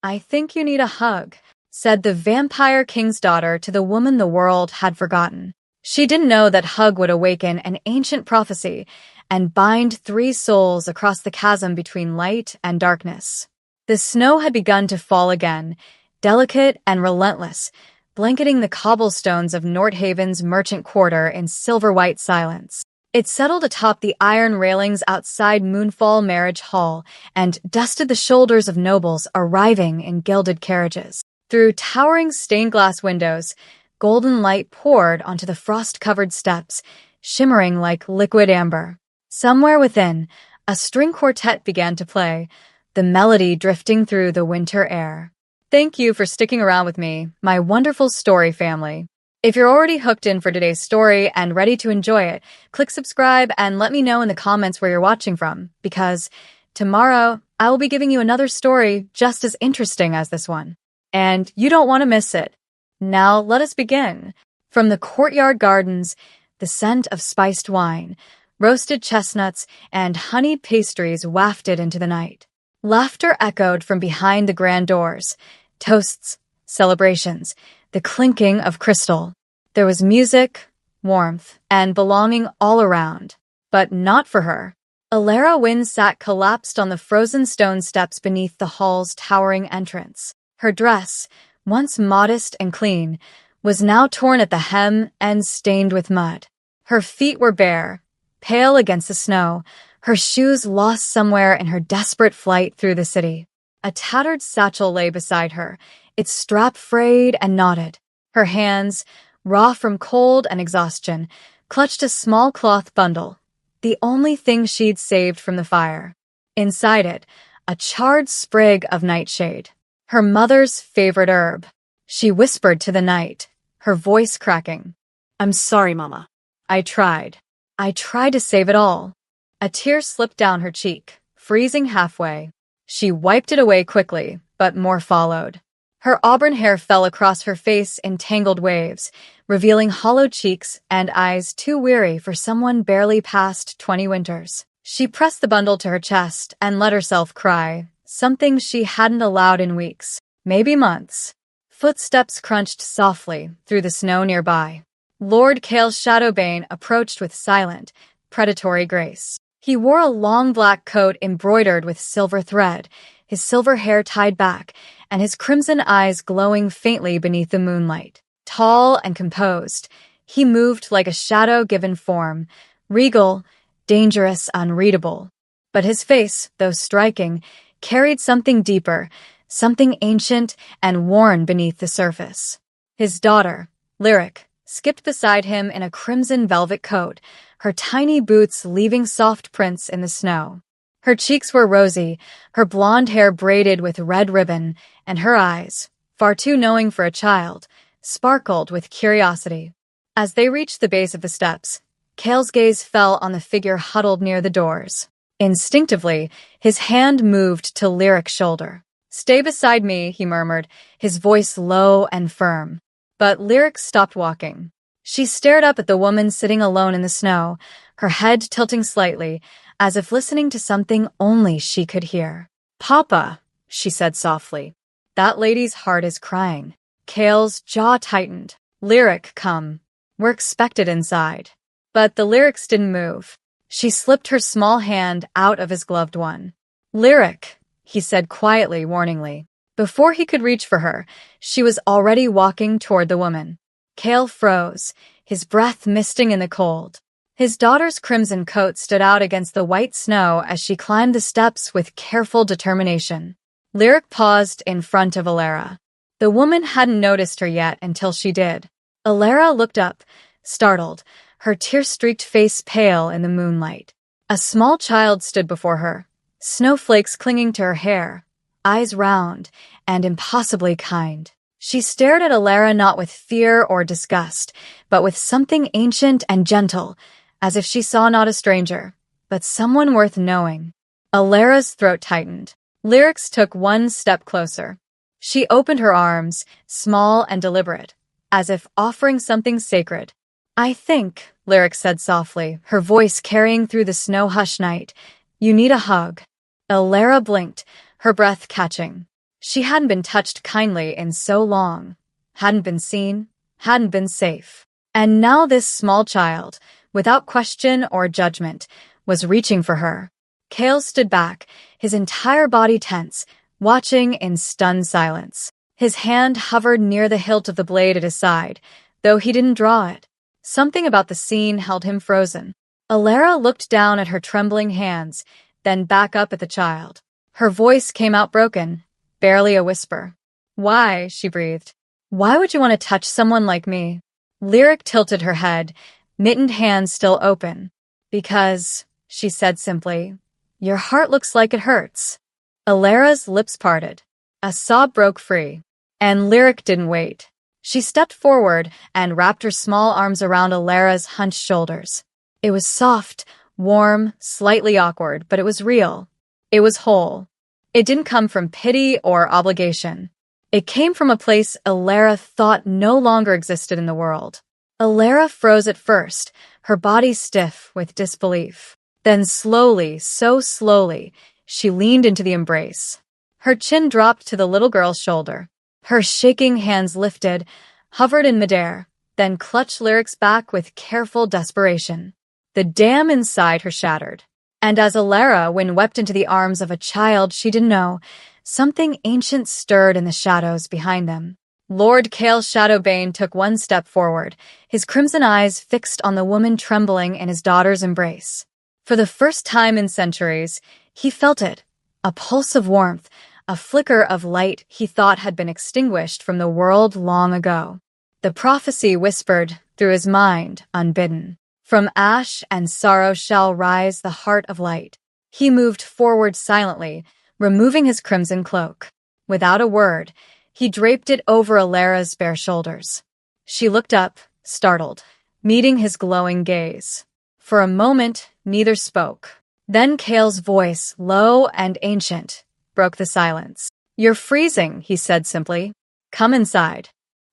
"I think you need a hug," said the Vampire King's daughter to the woman the world had forgotten. She didn't know that hug would awaken an ancient prophecy and bind three souls across the chasm between light and darkness. The snow had begun to fall again, delicate and relentless, blanketing the cobblestones of Nordhaven's merchant quarter in silver-white silence. It settled atop the iron railings outside Moonfall Marriage Hall and dusted the shoulders of nobles arriving in gilded carriages. Through towering stained-glass windows, golden light poured onto the frost-covered steps, shimmering like liquid amber. Somewhere within, a string quartet began to play, the melody drifting through the winter air. Thank you for sticking around with me, my wonderful story family. If you're already hooked in for today's story and ready to enjoy it, click subscribe and let me know in the comments where you're watching from, because tomorrow I will be giving you another story just as interesting as this one. And you don't want to miss it. Now let us begin. From the courtyard gardens, the scent of spiced wine, roasted chestnuts, and honeyed pastries wafted into the night. Laughter echoed from behind the grand doors. Toasts, celebrations, the clinking of crystal. There was music, warmth, and belonging all around. But not for her. Alara Wynne sat collapsed on the frozen stone steps beneath the hall's towering entrance. Her dress, once modest and clean, was now torn at the hem and stained with mud. Her feet were bare, pale against the snow, her shoes lost somewhere in her desperate flight through the city. A tattered satchel lay beside her, its strap frayed and knotted. Her hands, raw from cold and exhaustion, clutched a small cloth bundle, the only thing she'd saved from the fire. Inside it, a charred sprig of nightshade, her mother's favorite herb. She whispered to the night, her voice cracking. "I'm sorry, Mama. I tried to save it all." A tear slipped down her cheek, freezing halfway. She wiped it away quickly, but more followed. Her auburn hair fell across her face in tangled waves, revealing hollow cheeks and eyes too weary for someone barely past 20 winters. She pressed the bundle to her chest and let herself cry, something she hadn't allowed in weeks, maybe months. Footsteps crunched softly through the snow nearby. Lord Cale Shadowbane approached with silent, predatory grace. He wore a long black coat embroidered with silver thread, his silver hair tied back, and his crimson eyes glowing faintly beneath the moonlight. Tall and composed, he moved like a shadow given form, regal, dangerous, unreadable. But his face, though striking, carried something deeper, something ancient and worn beneath the surface. His daughter, Lyric, skipped beside him in a crimson velvet coat, her tiny boots leaving soft prints in the snow. Her cheeks were rosy, her blonde hair braided with red ribbon, and her eyes, far too knowing for a child, sparkled with curiosity. As they reached the base of the steps, Cale's gaze fell on the figure huddled near the doors. Instinctively, his hand moved to Lyric's shoulder. "Stay beside me," he murmured, his voice low and firm. But Lyric stopped walking. She stared up at the woman sitting alone in the snow, her head tilting slightly, as if listening to something only she could hear. "Papa," she said softly. "That lady's heart is crying." Cale's jaw tightened. "Lyric, come. We're expected inside." But the Lyrics didn't move. She slipped her small hand out of his gloved one. "Lyric," he said quietly, warningly. Before he could reach for her, she was already walking toward the woman. Cale froze, his breath misting in the cold. His daughter's crimson coat stood out against the white snow as she climbed the steps with careful determination. Lyric paused in front of Alara. The woman hadn't noticed her yet until she did. Alara looked up, startled, her tear-streaked face pale in the moonlight. A small child stood before her, snowflakes clinging to her hair, eyes round and impossibly kind. She stared at Alara not with fear or disgust, but with something ancient and gentle, as if she saw not a stranger, but someone worth knowing. Alara's throat tightened. Lyrics took one step closer. She opened her arms, small and deliberate, as if offering something sacred. "I think," Lyric said softly, her voice carrying through the snow-hushed night, "you need a hug." Alara blinked, her breath catching. She hadn't been touched kindly in so long, hadn't been seen, hadn't been safe. And now this small child, without question or judgment, was reaching for her. Kale stood back, his entire body tense, watching in stunned silence. His hand hovered near the hilt of the blade at his side, though he didn't draw it. Something about the scene held him frozen. Alara looked down at her trembling hands, then back up at the child. Her voice came out broken, barely a whisper. "Why?" she breathed. "Why would you want to touch someone like me?" Lyric tilted her head, mittened hands still open. "Because," she said simply, "your heart looks like it hurts." Alara's lips parted. A sob broke free. And Lyric didn't wait. She stepped forward and wrapped her small arms around Alara's hunched shoulders. It was soft, warm, slightly awkward, but it was real. It was whole. It didn't come from pity or obligation. It came from a place Alara thought no longer existed in the world. Alara froze at first, her body stiff with disbelief. Then slowly, so slowly, she leaned into the embrace. Her chin dropped to the little girl's shoulder. Her shaking hands lifted, hovered in midair, then clutched Lyric's back with careful desperation. The dam inside her shattered. And as Alara wept into the arms of a child she didn't know, something ancient stirred in the shadows behind them. Lord Kale Shadowbane took one step forward, his crimson eyes fixed on the woman trembling in his daughter's embrace. For the first time in centuries, he felt it, a pulse of warmth, a flicker of light he thought had been extinguished from the world long ago. The prophecy whispered through his mind, unbidden. From ash and sorrow shall rise the heart of light. He moved forward silently, removing his crimson cloak. Without a word, he draped it over Alara's bare shoulders. She looked up, startled, meeting his glowing gaze. For a moment, neither spoke. Then Kale's voice, low and ancient, broke the silence. "You're freezing," he said simply. "Come inside."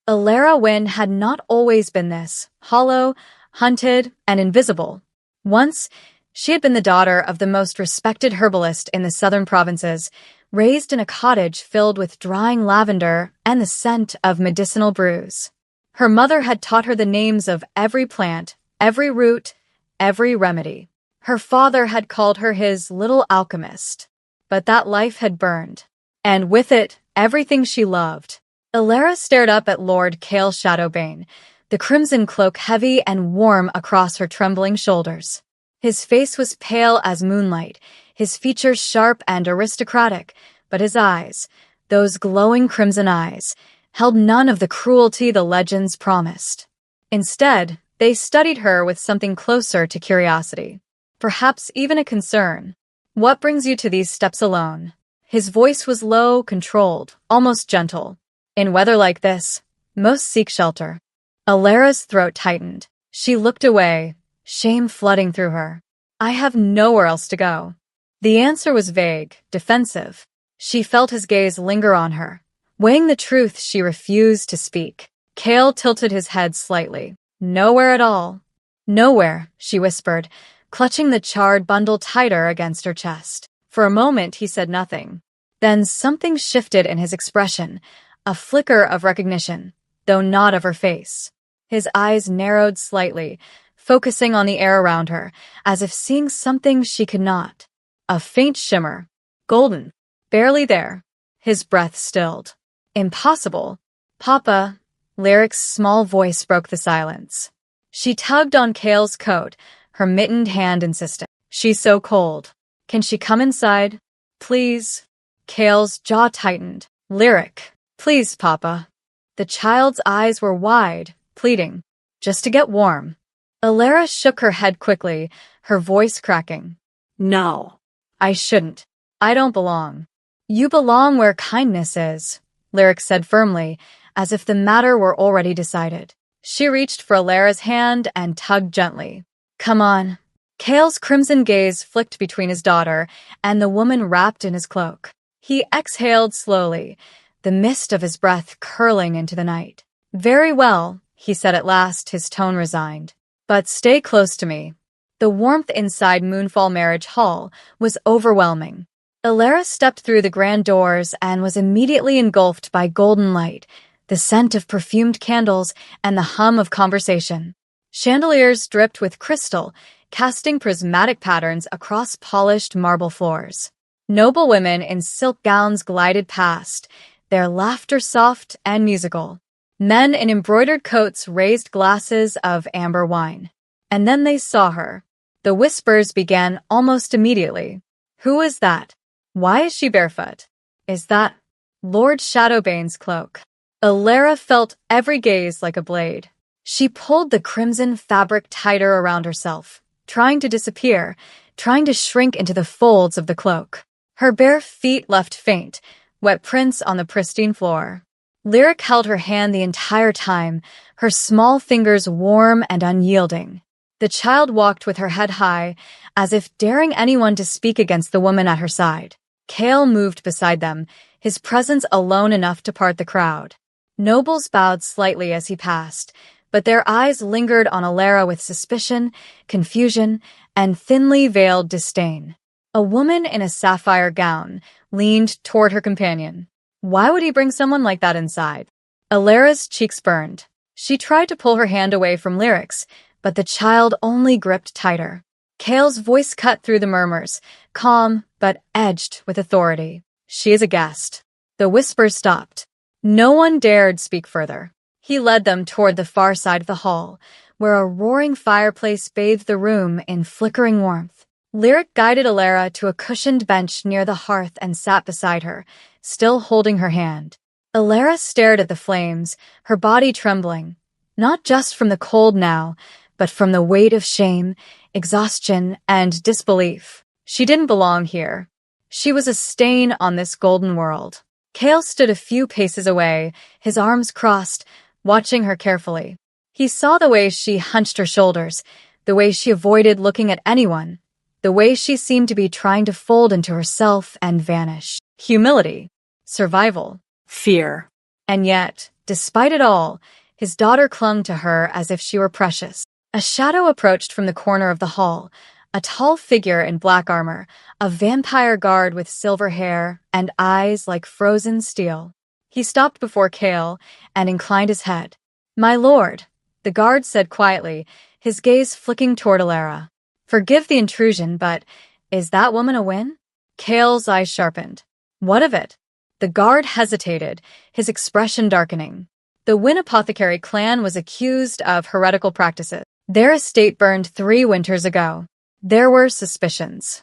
Alara Wynn had not always been this, hollow, hunted, and invisible. Once, she had been the daughter of the most respected herbalist in the southern provinces, raised in a cottage filled with drying lavender and the scent of medicinal brews. Her mother had taught her the names of every plant, every root, every remedy. Her father had called her his little alchemist. But that life had burned. And with it, everything she loved. Alara stared up at Lord Kale Shadowbane, the crimson cloak heavy and warm across her trembling shoulders. His face was pale as moonlight, his features sharp and aristocratic, but his eyes, those glowing crimson eyes, held none of the cruelty the legends promised. Instead, they studied her with something closer to curiosity, perhaps even a concern. "What brings you to these steps alone?" His voice was low, controlled, almost gentle. "In weather like this, most seek shelter." Alara's throat tightened. She looked away, shame flooding through her. "I have nowhere else to go." The answer was vague, defensive. She felt his gaze linger on her, weighing the truth she refused to speak. Kale tilted his head slightly. "Nowhere at all." "Nowhere," she whispered, clutching the charred bundle tighter against her chest. For a moment he said nothing. Then something shifted in his expression, a flicker of recognition, though not of her face. His eyes narrowed slightly, focusing on the air around her, as if seeing something she could not. A faint shimmer, golden, barely there. His breath stilled. "Impossible." "Papa," Lyric's small voice broke the silence. She tugged on Kale's coat, her mittened hand insistent. "She's so cold. Can she come inside? Please?" Kale's jaw tightened. "Lyric, please, Papa." The child's eyes were wide, pleading, "Just to get warm." Alara shook her head quickly, her voice cracking. "No. I shouldn't. I don't belong." "You belong where kindness is," Lyric said firmly, as if the matter were already decided. She reached for Alara's hand and tugged gently. "Come on." Kale's crimson gaze flicked between his daughter and the woman wrapped in his cloak. He exhaled slowly, the mist of his breath curling into the night. "Very well," he said at last, his tone resigned. "But stay close to me." The warmth inside Moonfall Marriage Hall was overwhelming. Alara stepped through the grand doors and was immediately engulfed by golden light, the scent of perfumed candles, and the hum of conversation. Chandeliers dripped with crystal, casting prismatic patterns across polished marble floors. Noble women in silk gowns glided past, their laughter soft and musical. Men in embroidered coats raised glasses of amber wine. And then they saw her. The whispers began almost immediately. Who is that? Why is she barefoot? Is that Lord Shadowbane's cloak? Alara felt every gaze like a blade. She pulled the crimson fabric tighter around herself, trying to disappear, trying to shrink into the folds of the cloak. Her bare feet left faint, wet prints on the pristine floor. Lyric held her hand the entire time, her small fingers warm and unyielding. The child walked with her head high, as if daring anyone to speak against the woman at her side. Kale moved beside them, his presence alone enough to part the crowd. Nobles bowed slightly as he passed, but their eyes lingered on Alara with suspicion, confusion, and thinly veiled disdain. A woman in a sapphire gown leaned toward her companion. Why would he bring someone like that inside? Alara's cheeks burned. She tried to pull her hand away from Lyric's, but the child only gripped tighter. Kale's voice cut through the murmurs, calm but edged with authority. She is a guest. The whispers stopped. No one dared speak further. He led them toward the far side of the hall, where a roaring fireplace bathed the room in flickering warmth. Lyric guided Alara to a cushioned bench near the hearth and sat beside her, still holding her hand. Alara stared at the flames, her body trembling, not just from the cold now, but from the weight of shame, exhaustion, and disbelief. She didn't belong here. She was a stain on this golden world. Kale stood a few paces away, his arms crossed, watching her carefully. He saw the way she hunched her shoulders, the way she avoided looking at anyone, the way she seemed to be trying to fold into herself and vanish. Humility, survival, fear. And yet, despite it all, his daughter clung to her as if she were precious. A shadow approached from the corner of the hall, a tall figure in black armor, a vampire guard with silver hair and eyes like frozen steel. He stopped before Kale and inclined his head. "My lord," the guard said quietly, his gaze flicking toward Alara. "Forgive the intrusion, but is that woman a Wynn?" Kale's eyes sharpened. "What of it?" The guard hesitated, his expression darkening. The Wynn apothecary clan was accused of heretical practices. Their estate burned 3 winters ago. There were suspicions.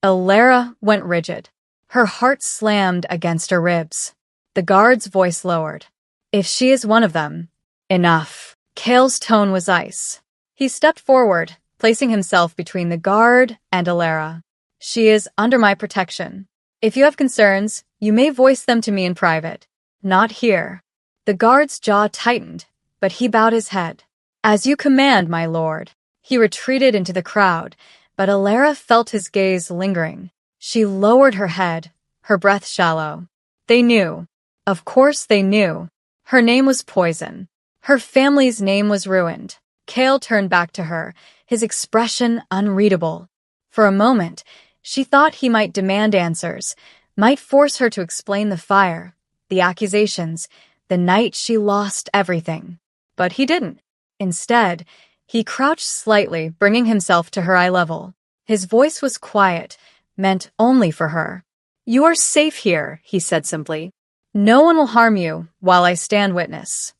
Alara went rigid. Her heart slammed against her ribs. The guard's voice lowered. "If she is one of them, enough." Kale's tone was ice. He stepped forward, placing himself between the guard and Alara. "She is under my protection. If you have concerns, you may voice them to me in private. Not here." The guard's jaw tightened, but he bowed his head. "As you command, my lord." He retreated into the crowd, but Alara felt his gaze lingering. She lowered her head, her breath shallow. They knew. Of course they knew. Her name was poison. Her family's name was ruined. Kale turned back to her, his expression unreadable. For a moment, she thought he might demand answers, might force her to explain the fire, the accusations, the night she lost everything. But he didn't. Instead, he crouched slightly, bringing himself to her eye level. His voice was quiet, meant only for her. "You are safe here," he said simply. "No one will harm you while I stand witness."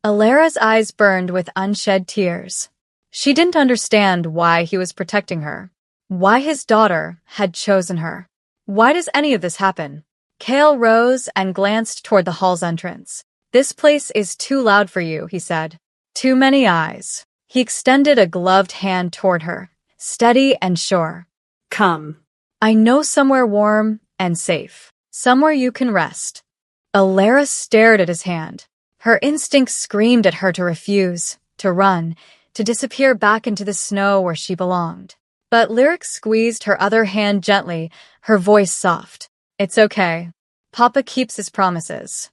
Alara's eyes burned with unshed tears. She didn't understand why he was protecting her, why his daughter had chosen her. Why does any of this happen? Kale rose and glanced toward the hall's entrance. "This place is too loud for you," he said. "Too many eyes." He extended a gloved hand toward her, steady and sure. "Come. I know somewhere warm and safe. Somewhere you can rest." Alara stared at his hand. Her instincts screamed at her to refuse, to run, to disappear back into the snow where she belonged. But Lyric squeezed her other hand gently, her voice soft. "It's okay. Papa keeps his promises."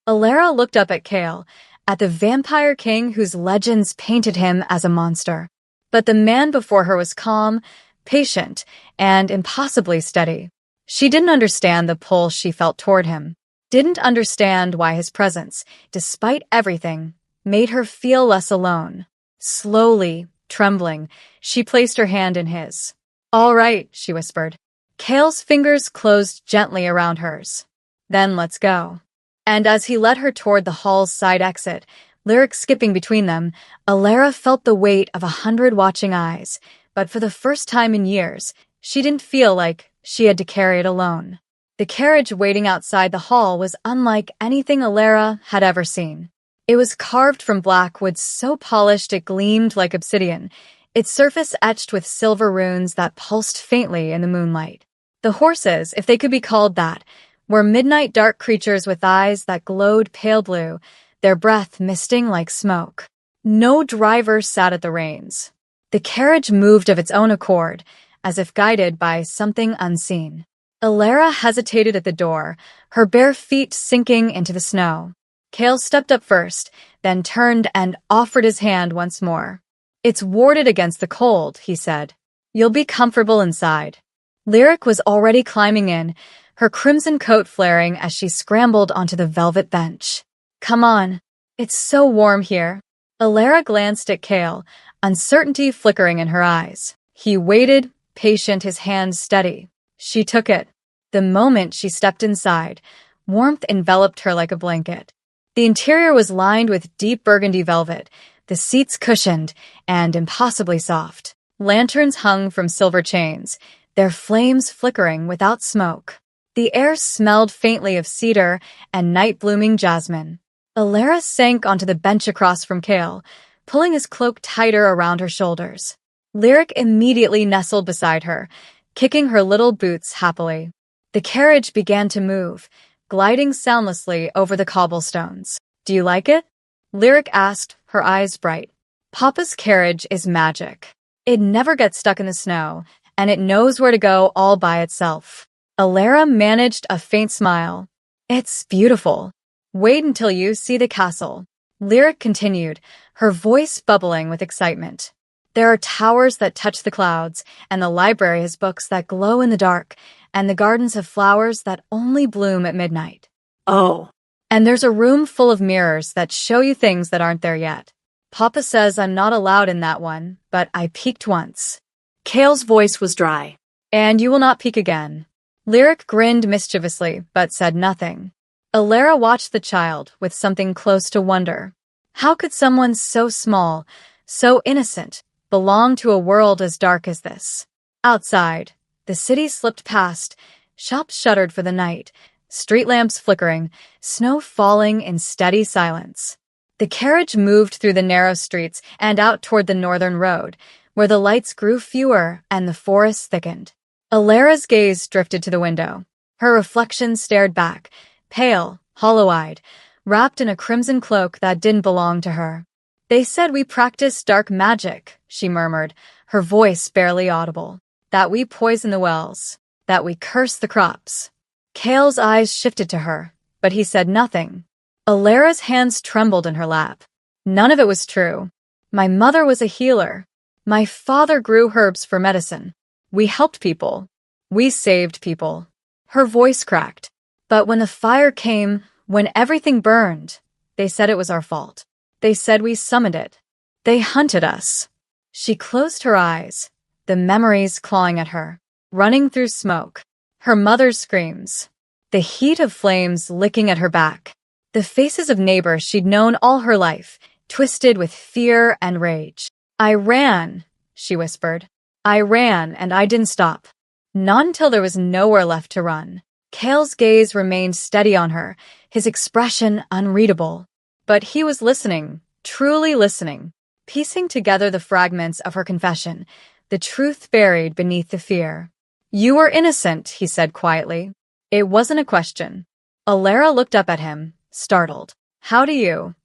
Alara looked up at Kale, at the vampire king whose legends painted him as a monster. But the man before her was calm, patient, and impossibly steady. She didn't understand the pull she felt toward him, didn't understand why his presence, despite everything, made her feel less alone. Slowly, trembling, she placed her hand in his. "All right," she whispered. Kale's fingers closed gently around hers. "Then let's go." And as he led her toward the hall's side exit, Lyric skipping between them, Alara felt the weight of 100 watching eyes, but for the first time in years, she didn't feel like she had to carry it alone. The carriage waiting outside the hall was unlike anything Alara had ever seen. It was carved from black wood so polished it gleamed like obsidian, its surface etched with silver runes that pulsed faintly in the moonlight. The horses, if they could be called that, were midnight dark creatures with eyes that glowed pale blue, their breath misting like smoke. No driver sat at the reins. The carriage moved of its own accord, as if guided by something unseen. Alara hesitated at the door, her bare feet sinking into the snow. Kale stepped up first, then turned and offered his hand once more. "It's warded against the cold," he said. "You'll be comfortable inside." Lyric was already climbing in, her crimson coat flaring as she scrambled onto the velvet bench. "Come on. It's so warm here." Alara glanced at Kale, uncertainty flickering in her eyes. He waited, patient, his hand steady. She took it. The moment she stepped inside, warmth enveloped her like a blanket. The interior was lined with deep burgundy velvet, the seats cushioned and impossibly soft. Lanterns hung from silver chains, their flames flickering without smoke. The air smelled faintly of cedar and night-blooming jasmine. Alara sank onto the bench across from Kale, pulling his cloak tighter around her shoulders. Lyric immediately nestled beside her, kicking her little boots happily. The carriage began to move, gliding soundlessly over the cobblestones. "Do you like it?" Lyric asked, her eyes bright. "Papa's carriage is magic. It never gets stuck in the snow, and it knows where to go all by itself." Alara managed a faint smile. "It's beautiful. Wait until you see the castle." Lyric continued, her voice bubbling with excitement. "There are towers that touch the clouds, and the library has books that glow in the dark, and the gardens have flowers that only bloom at midnight. Oh, and there's a room full of mirrors that show you things that aren't there yet. Papa says I'm not allowed in that one, but I peeked once." Kale's voice was dry. "And you will not peek again." Lyric grinned mischievously, but said nothing. Alara watched the child with something close to wonder. How could someone so small, so innocent, belong to a world as dark as this? Outside, the city slipped past, shops shuttered for the night, street lamps flickering, snow falling in steady silence. The carriage moved through the narrow streets and out toward the northern road, where the lights grew fewer and the forest thickened. Alara's gaze drifted to the window. Her reflection stared back, pale, hollow-eyed, wrapped in a crimson cloak that didn't belong to her. "They said we practiced dark magic," she murmured, her voice barely audible. "That we poison the wells, that we curse the crops." Kale's eyes shifted to her, but he said nothing. Alara's hands trembled in her lap. "None of it was true. My mother was a healer. My father grew herbs for medicine. We helped people. We saved people." Her voice cracked. "But when the fire came, when everything burned, they said it was our fault. They said we summoned it. They hunted us." She closed her eyes, the memories clawing at her, running through smoke. Her mother's screams, the heat of flames licking at her back, the faces of neighbors she'd known all her life, twisted with fear and rage. "I ran," she whispered. "I ran, and I didn't stop. Not until there was nowhere left to run." Kale's gaze remained steady on her, his expression unreadable. But he was listening, truly listening, piecing together the fragments of her confession, the truth buried beneath the fear. "You were innocent," he said quietly. It wasn't a question. Alara looked up at him, startled. "How do you?"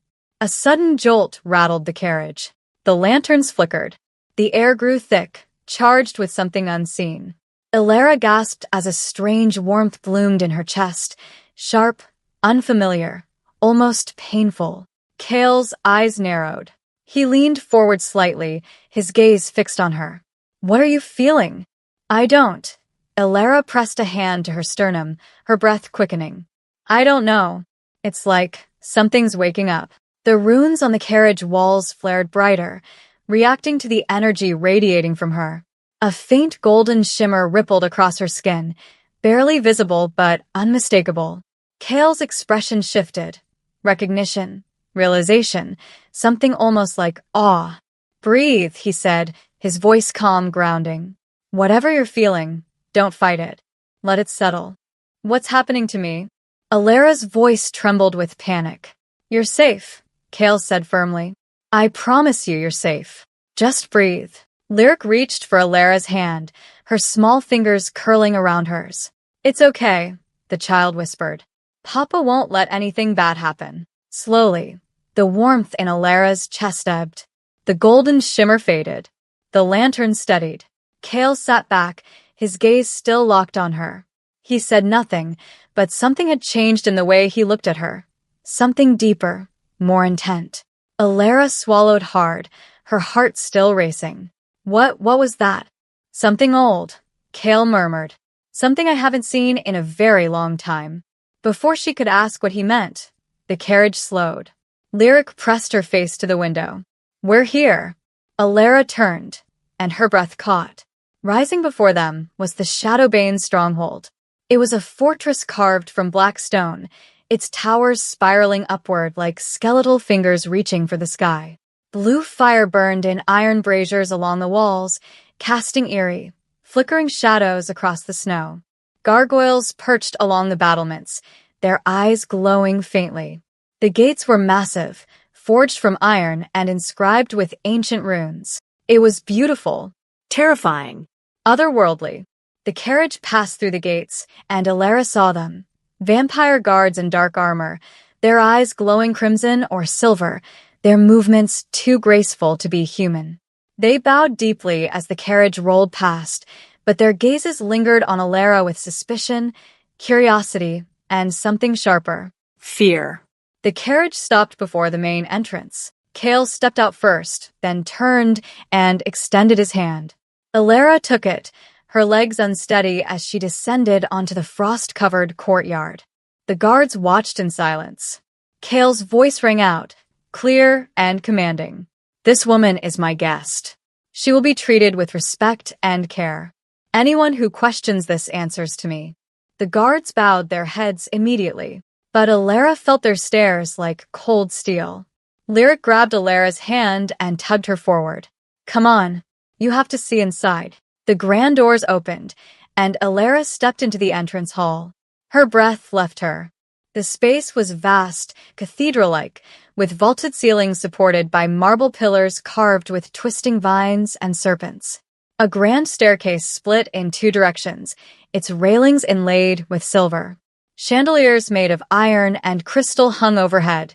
A sudden jolt rattled the carriage. The lanterns flickered. The air grew thick, charged with something unseen. Alara gasped as a strange warmth bloomed in her chest, sharp, unfamiliar, almost painful. Kale's eyes narrowed. He leaned forward slightly, his gaze fixed on her. "What are you feeling?" "I don't." Elara pressed a hand to her sternum, her breath quickening. I don't know. It's like something's waking up. The runes on the carriage walls flared brighter, reacting to the energy radiating from her. A faint golden shimmer rippled across her skin, barely visible but unmistakable. Kale's expression shifted. Recognition, realization, something almost like awe. Breathe, he said, his voice calm, grounding. Whatever you're feeling, don't fight it. Let it settle. What's happening to me? Alara's voice trembled with panic. You're safe, Kale said firmly. I promise you you're safe. Just breathe. Lyric reached for Alara's hand, her small fingers curling around hers. It's okay, the child whispered. Papa won't let anything bad happen. Slowly, the warmth in Alara's chest ebbed. The golden shimmer faded. The lantern steadied. Kale sat back, his gaze still locked on her. He said nothing, but something had changed in the way he looked at her. Something deeper, more intent. Alara swallowed hard, her heart still racing. What was that? Something old, Kale murmured. Something I haven't seen in a very long time. Before she could ask what he meant, the carriage slowed. Lyric pressed her face to the window. We're here. Alara turned, and her breath caught. Rising before them was the Shadowbane stronghold. It was a fortress carved from black stone, its towers spiraling upward like skeletal fingers reaching for the sky. Blue fire burned in iron braziers along the walls, casting eerie, flickering shadows across the snow. Gargoyles perched along the battlements, their eyes glowing faintly. The gates were massive, forged from iron and inscribed with ancient runes. It was beautiful, terrifying, otherworldly. The carriage passed through the gates, and Alara saw them. Vampire guards in dark armor, their eyes glowing crimson or silver, their movements too graceful to be human. They bowed deeply as the carriage rolled past, but their gazes lingered on Alara with suspicion, curiosity, and something sharper. Fear. The carriage stopped before the main entrance. Kale stepped out first, then turned and extended his hand. Alara took it, her legs unsteady as she descended onto the frost-covered courtyard. The guards watched in silence. Kale's voice rang out, clear and commanding. This woman is my guest. She will be treated with respect and care. Anyone who questions this answers to me. The guards bowed their heads immediately, but Alara felt their stares like cold steel. Lyric grabbed Alara's hand and tugged her forward. Come on, you have to see inside. The grand doors opened, and Alara stepped into the entrance hall. Her breath left her. The space was vast, cathedral-like, with vaulted ceilings supported by marble pillars carved with twisting vines and serpents. A grand staircase split in two directions, its railings inlaid with silver. Chandeliers made of iron and crystal hung overhead,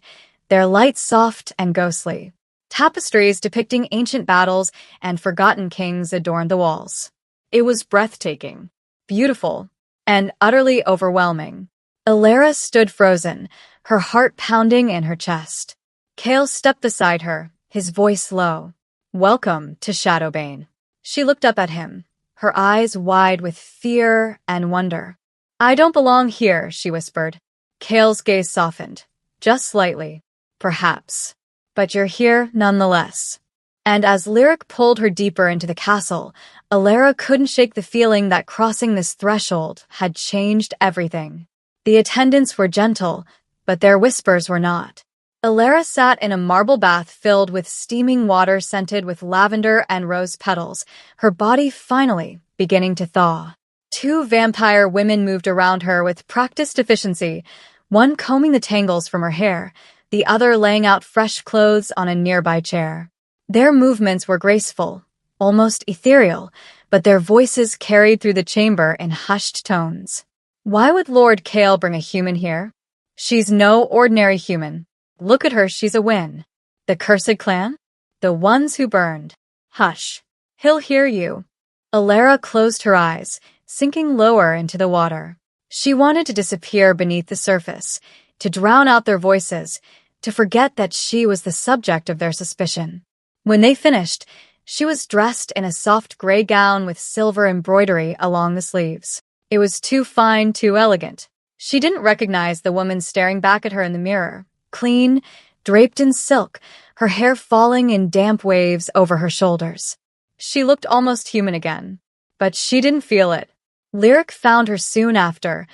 their light soft and ghostly. Tapestries depicting ancient battles and forgotten kings adorned the walls. It was breathtaking, beautiful, and utterly overwhelming. Alara stood frozen, her heart pounding in her chest. Kale stepped beside her, his voice low. Welcome to Shadowbane. She looked up at him, her eyes wide with fear and wonder. I don't belong here, she whispered. Kale's gaze softened, just slightly, perhaps. But you're here nonetheless. And as Lyric pulled her deeper into the castle, Alara couldn't shake the feeling that crossing this threshold had changed everything. The attendants were gentle, but their whispers were not. Alara sat in a marble bath filled with steaming water scented with lavender and rose petals, her body finally beginning to thaw. Two vampire women moved around her with practiced efficiency, one combing the tangles from her hair, the other laying out fresh clothes on a nearby chair. Their movements were graceful, almost ethereal, but their voices carried through the chamber in hushed tones. Why would Lord Kale bring a human here? She's no ordinary human. Look at her, she's a win. The cursed clan? The ones who burned. Hush. He'll hear you. Alara closed her eyes, sinking lower into the water. She wanted to disappear beneath the surface, to drown out their voices, to forget that she was the subject of their suspicion. When they finished, She was dressed in a soft gray gown with silver embroidery along the sleeves. It was too fine, too elegant. She didn't recognize the woman staring back at her in the mirror. Clean, draped in silk, her hair falling in damp waves over her shoulders. She looked almost human again. But she didn't feel it. Lyric found her soon after,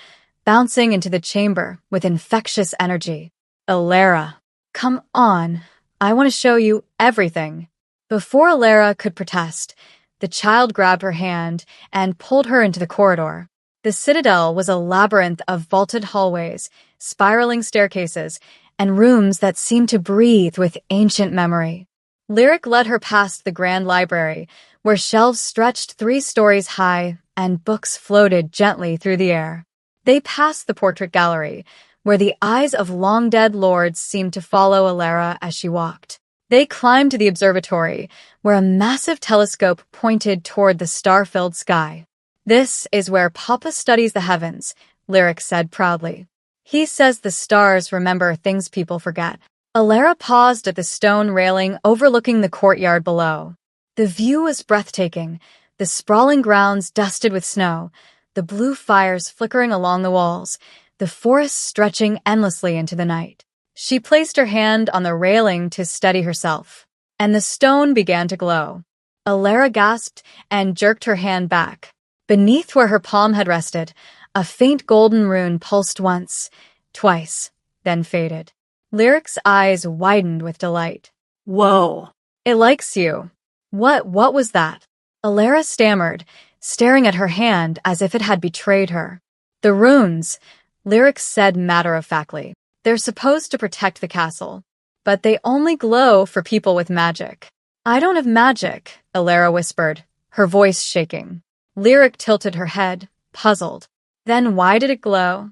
bouncing into the chamber with infectious energy. Alara, come on. I want to show you everything. Before Alara could protest, the child grabbed her hand and pulled her into the corridor. The citadel was a labyrinth of vaulted hallways, spiraling staircases, and rooms that seemed to breathe with ancient memory. Lyric led her past the grand library, where shelves stretched 3 stories high and books floated gently through the air. They passed the portrait gallery, where the eyes of long-dead lords seemed to follow Alara as she walked. They climbed to the observatory, where a massive telescope pointed toward the star-filled sky. "This is where Papa studies the heavens," Lyric said proudly. "He says the stars remember things people forget." Alara paused at the stone railing overlooking the courtyard below. The view was breathtaking, the sprawling grounds dusted with snow, the blue fires flickering along the walls, the forest stretching endlessly into the night. She placed her hand on the railing to steady herself, and the stone began to glow. Alara gasped and jerked her hand back. Beneath where her palm had rested, a faint golden rune pulsed once, twice, then faded. Lyric's eyes widened with delight. "Whoa! It likes you." What was that?" Alara stammered, staring at her hand as if it had betrayed her. "The runes," Lyric said matter-of-factly. "They're supposed to protect the castle, but they only glow for people with magic." "I don't have magic," Alara whispered, her voice shaking. Lyric tilted her head, puzzled. "Then why did it glow?"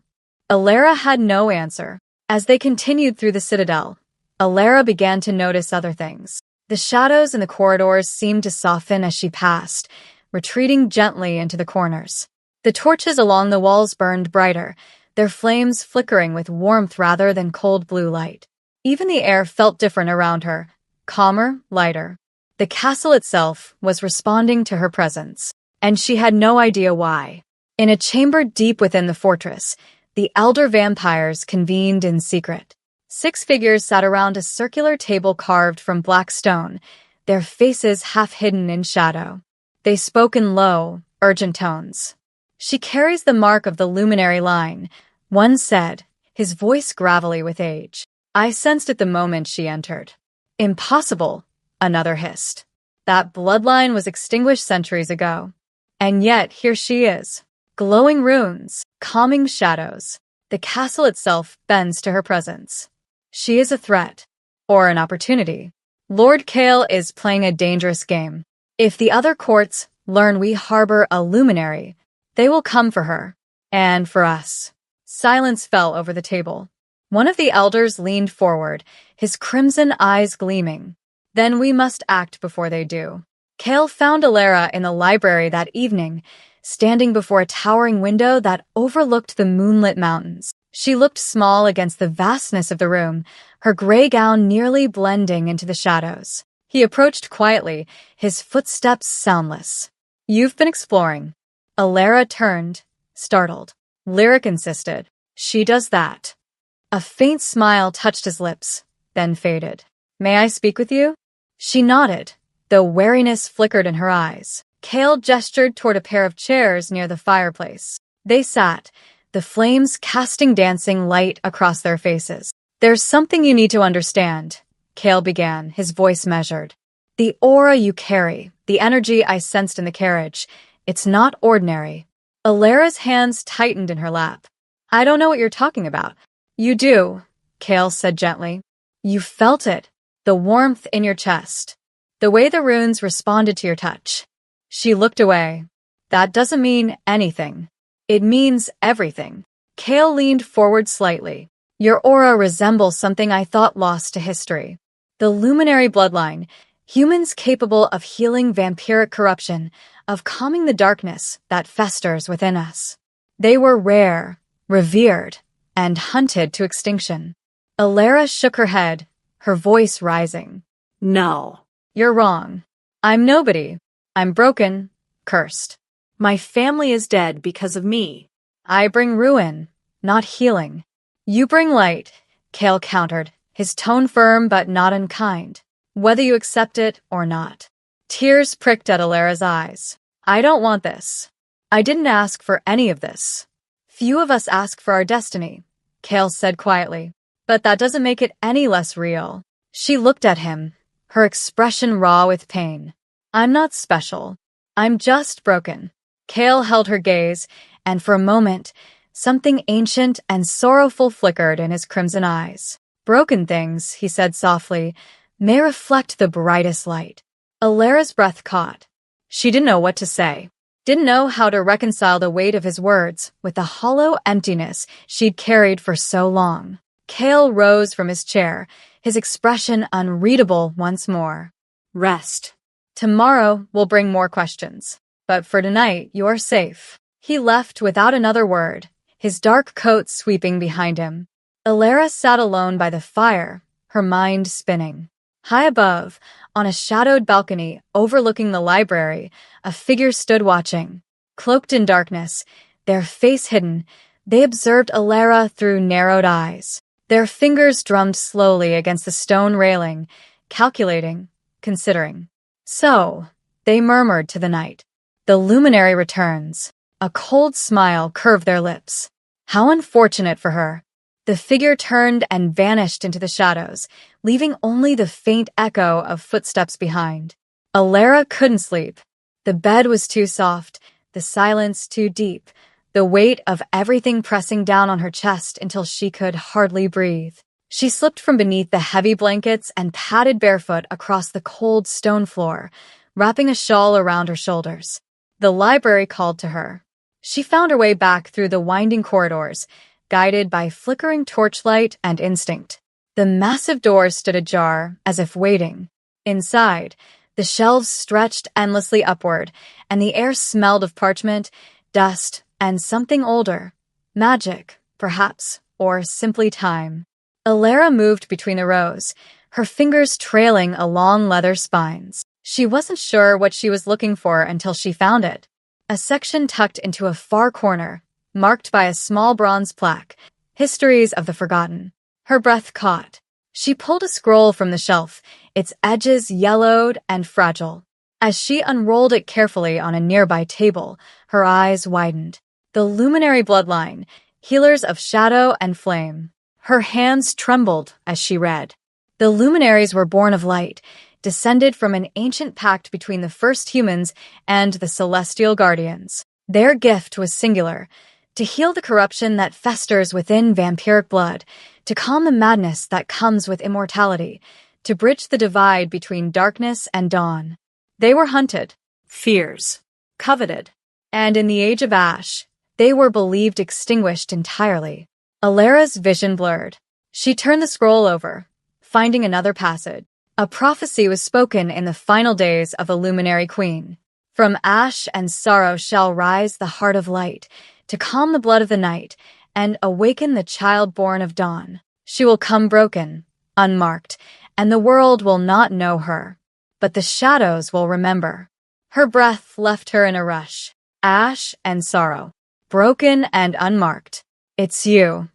Alara had no answer. As they continued through the citadel, Alara began to notice other things. The shadows in the corridors seemed to soften as she passed, retreating gently into the corners. The torches along the walls burned brighter, their flames flickering with warmth rather than cold blue light. Even the air felt different around her, calmer, lighter. The castle itself was responding to her presence, and she had no idea why. In a chamber deep within the fortress, the elder vampires convened in secret. 6 figures sat around a circular table carved from black stone, their faces half hidden in shadow. They spoke in low, urgent tones. "She carries the mark of the luminary line," one said, his voice gravelly with age. "I sensed it the moment she entered." "Impossible," another hissed. "That bloodline was extinguished centuries ago. And yet here she is. Glowing runes, calming shadows. The castle itself bends to her presence. She is a threat, or an opportunity. Lord Kale is playing a dangerous game. If the other courts learn we harbor a luminary, they will come for her, and for us." Silence fell over the table. One of the elders leaned forward, his crimson eyes gleaming. "Then we must act before they do." Kale found Alara in the library that evening, standing before a towering window that overlooked the moonlit mountains. She looked small against the vastness of the room, her gray gown nearly blending into the shadows. He approached quietly, his footsteps soundless. "You've been exploring." Alara turned, startled. Lyric insisted. "She does that." A faint smile touched his lips, then faded. "May I speak with you?" She nodded, though wariness flickered in her eyes. Kale gestured toward a pair of chairs near the fireplace. They sat, the flames casting dancing light across their faces. "There's something you need to understand," Kale began, his voice measured. "The aura you carry, the energy I sensed in the carriage, it's not ordinary." Alara's hands tightened in her lap. "I don't know what you're talking about." "You do," Kale said gently. "You felt it, the warmth in your chest, the way the runes responded to your touch." She looked away. "That doesn't mean anything. It means everything." Kale leaned forward slightly. "Your aura resembles something I thought lost to history. The luminary bloodline, humans capable of healing vampiric corruption, of calming the darkness that festers within us. They were rare, revered, and hunted to extinction." Alara shook her head, her voice rising. "No. You're wrong. I'm nobody. I'm broken, cursed. My family is dead because of me. I bring ruin, not healing. You bring light, Kale countered, his tone firm but not unkind, whether you accept it or not. Tears pricked at Alara's eyes. I don't want this. I didn't ask for any of this. Few of us ask for our destiny, Kale said quietly, but that doesn't make it any less real. She looked at him, her expression raw with pain. I'm not special. I'm just broken. Kale held her gaze, and for a moment, something ancient and sorrowful flickered in his crimson eyes. Broken things, he said softly, may reflect the brightest light. Alara's breath caught. She didn't know what to say. Didn't know how to reconcile the weight of his words with the hollow emptiness she'd carried for so long. Kale rose from his chair, his expression unreadable once more. Rest. Tomorrow will bring more questions. But for tonight, you're safe. He left without another word, his dark coat sweeping behind him. Alara sat alone by the fire, her mind spinning. High above, on a shadowed balcony overlooking the library, a figure stood watching. Cloaked in darkness, their face hidden, they observed Alara through narrowed eyes. Their fingers drummed slowly against the stone railing, calculating, considering. So, they murmured to the night. The luminary returns. A cold smile curved their lips. How unfortunate for her. The figure turned and vanished into the shadows, leaving only the faint echo of footsteps behind. Alara couldn't sleep. The bed was too soft, the silence too deep, the weight of everything pressing down on her chest until she could hardly breathe. She slipped from beneath the heavy blankets and padded barefoot across the cold stone floor, wrapping a shawl around her shoulders. The library called to her. She found her way back through the winding corridors, guided by flickering torchlight and instinct. The massive doors stood ajar, as if waiting. Inside, the shelves stretched endlessly upward, and the air smelled of parchment, dust, and something older. Magic, perhaps, or simply time. Alara moved between the rows, her fingers trailing along leather spines. She wasn't sure what she was looking for until she found it. A section tucked into a far corner, marked by a small bronze plaque, Histories of the Forgotten. Her breath caught. She pulled a scroll from the shelf, its edges yellowed and fragile. As she unrolled it carefully on a nearby table, her eyes widened. The luminary bloodline, healers of shadow and flame. Her hands trembled as she read. The luminaries were born of light, descended from an ancient pact between the first humans and the celestial guardians. Their gift was singular, to heal the corruption that festers within vampiric blood, to calm the madness that comes with immortality, to bridge the divide between darkness and dawn. They were hunted, fears, coveted, and in the Age of Ash, they were believed extinguished entirely. Alara's vision blurred. She turned the scroll over, finding another passage. A prophecy was spoken in the final days of a luminary queen. From ash and sorrow shall rise the heart of light, to calm the blood of the night, and awaken the child born of dawn. She will come broken, unmarked, and the world will not know her. But the shadows will remember. Her breath left her in a rush. Ash and sorrow. Broken and unmarked. It's you.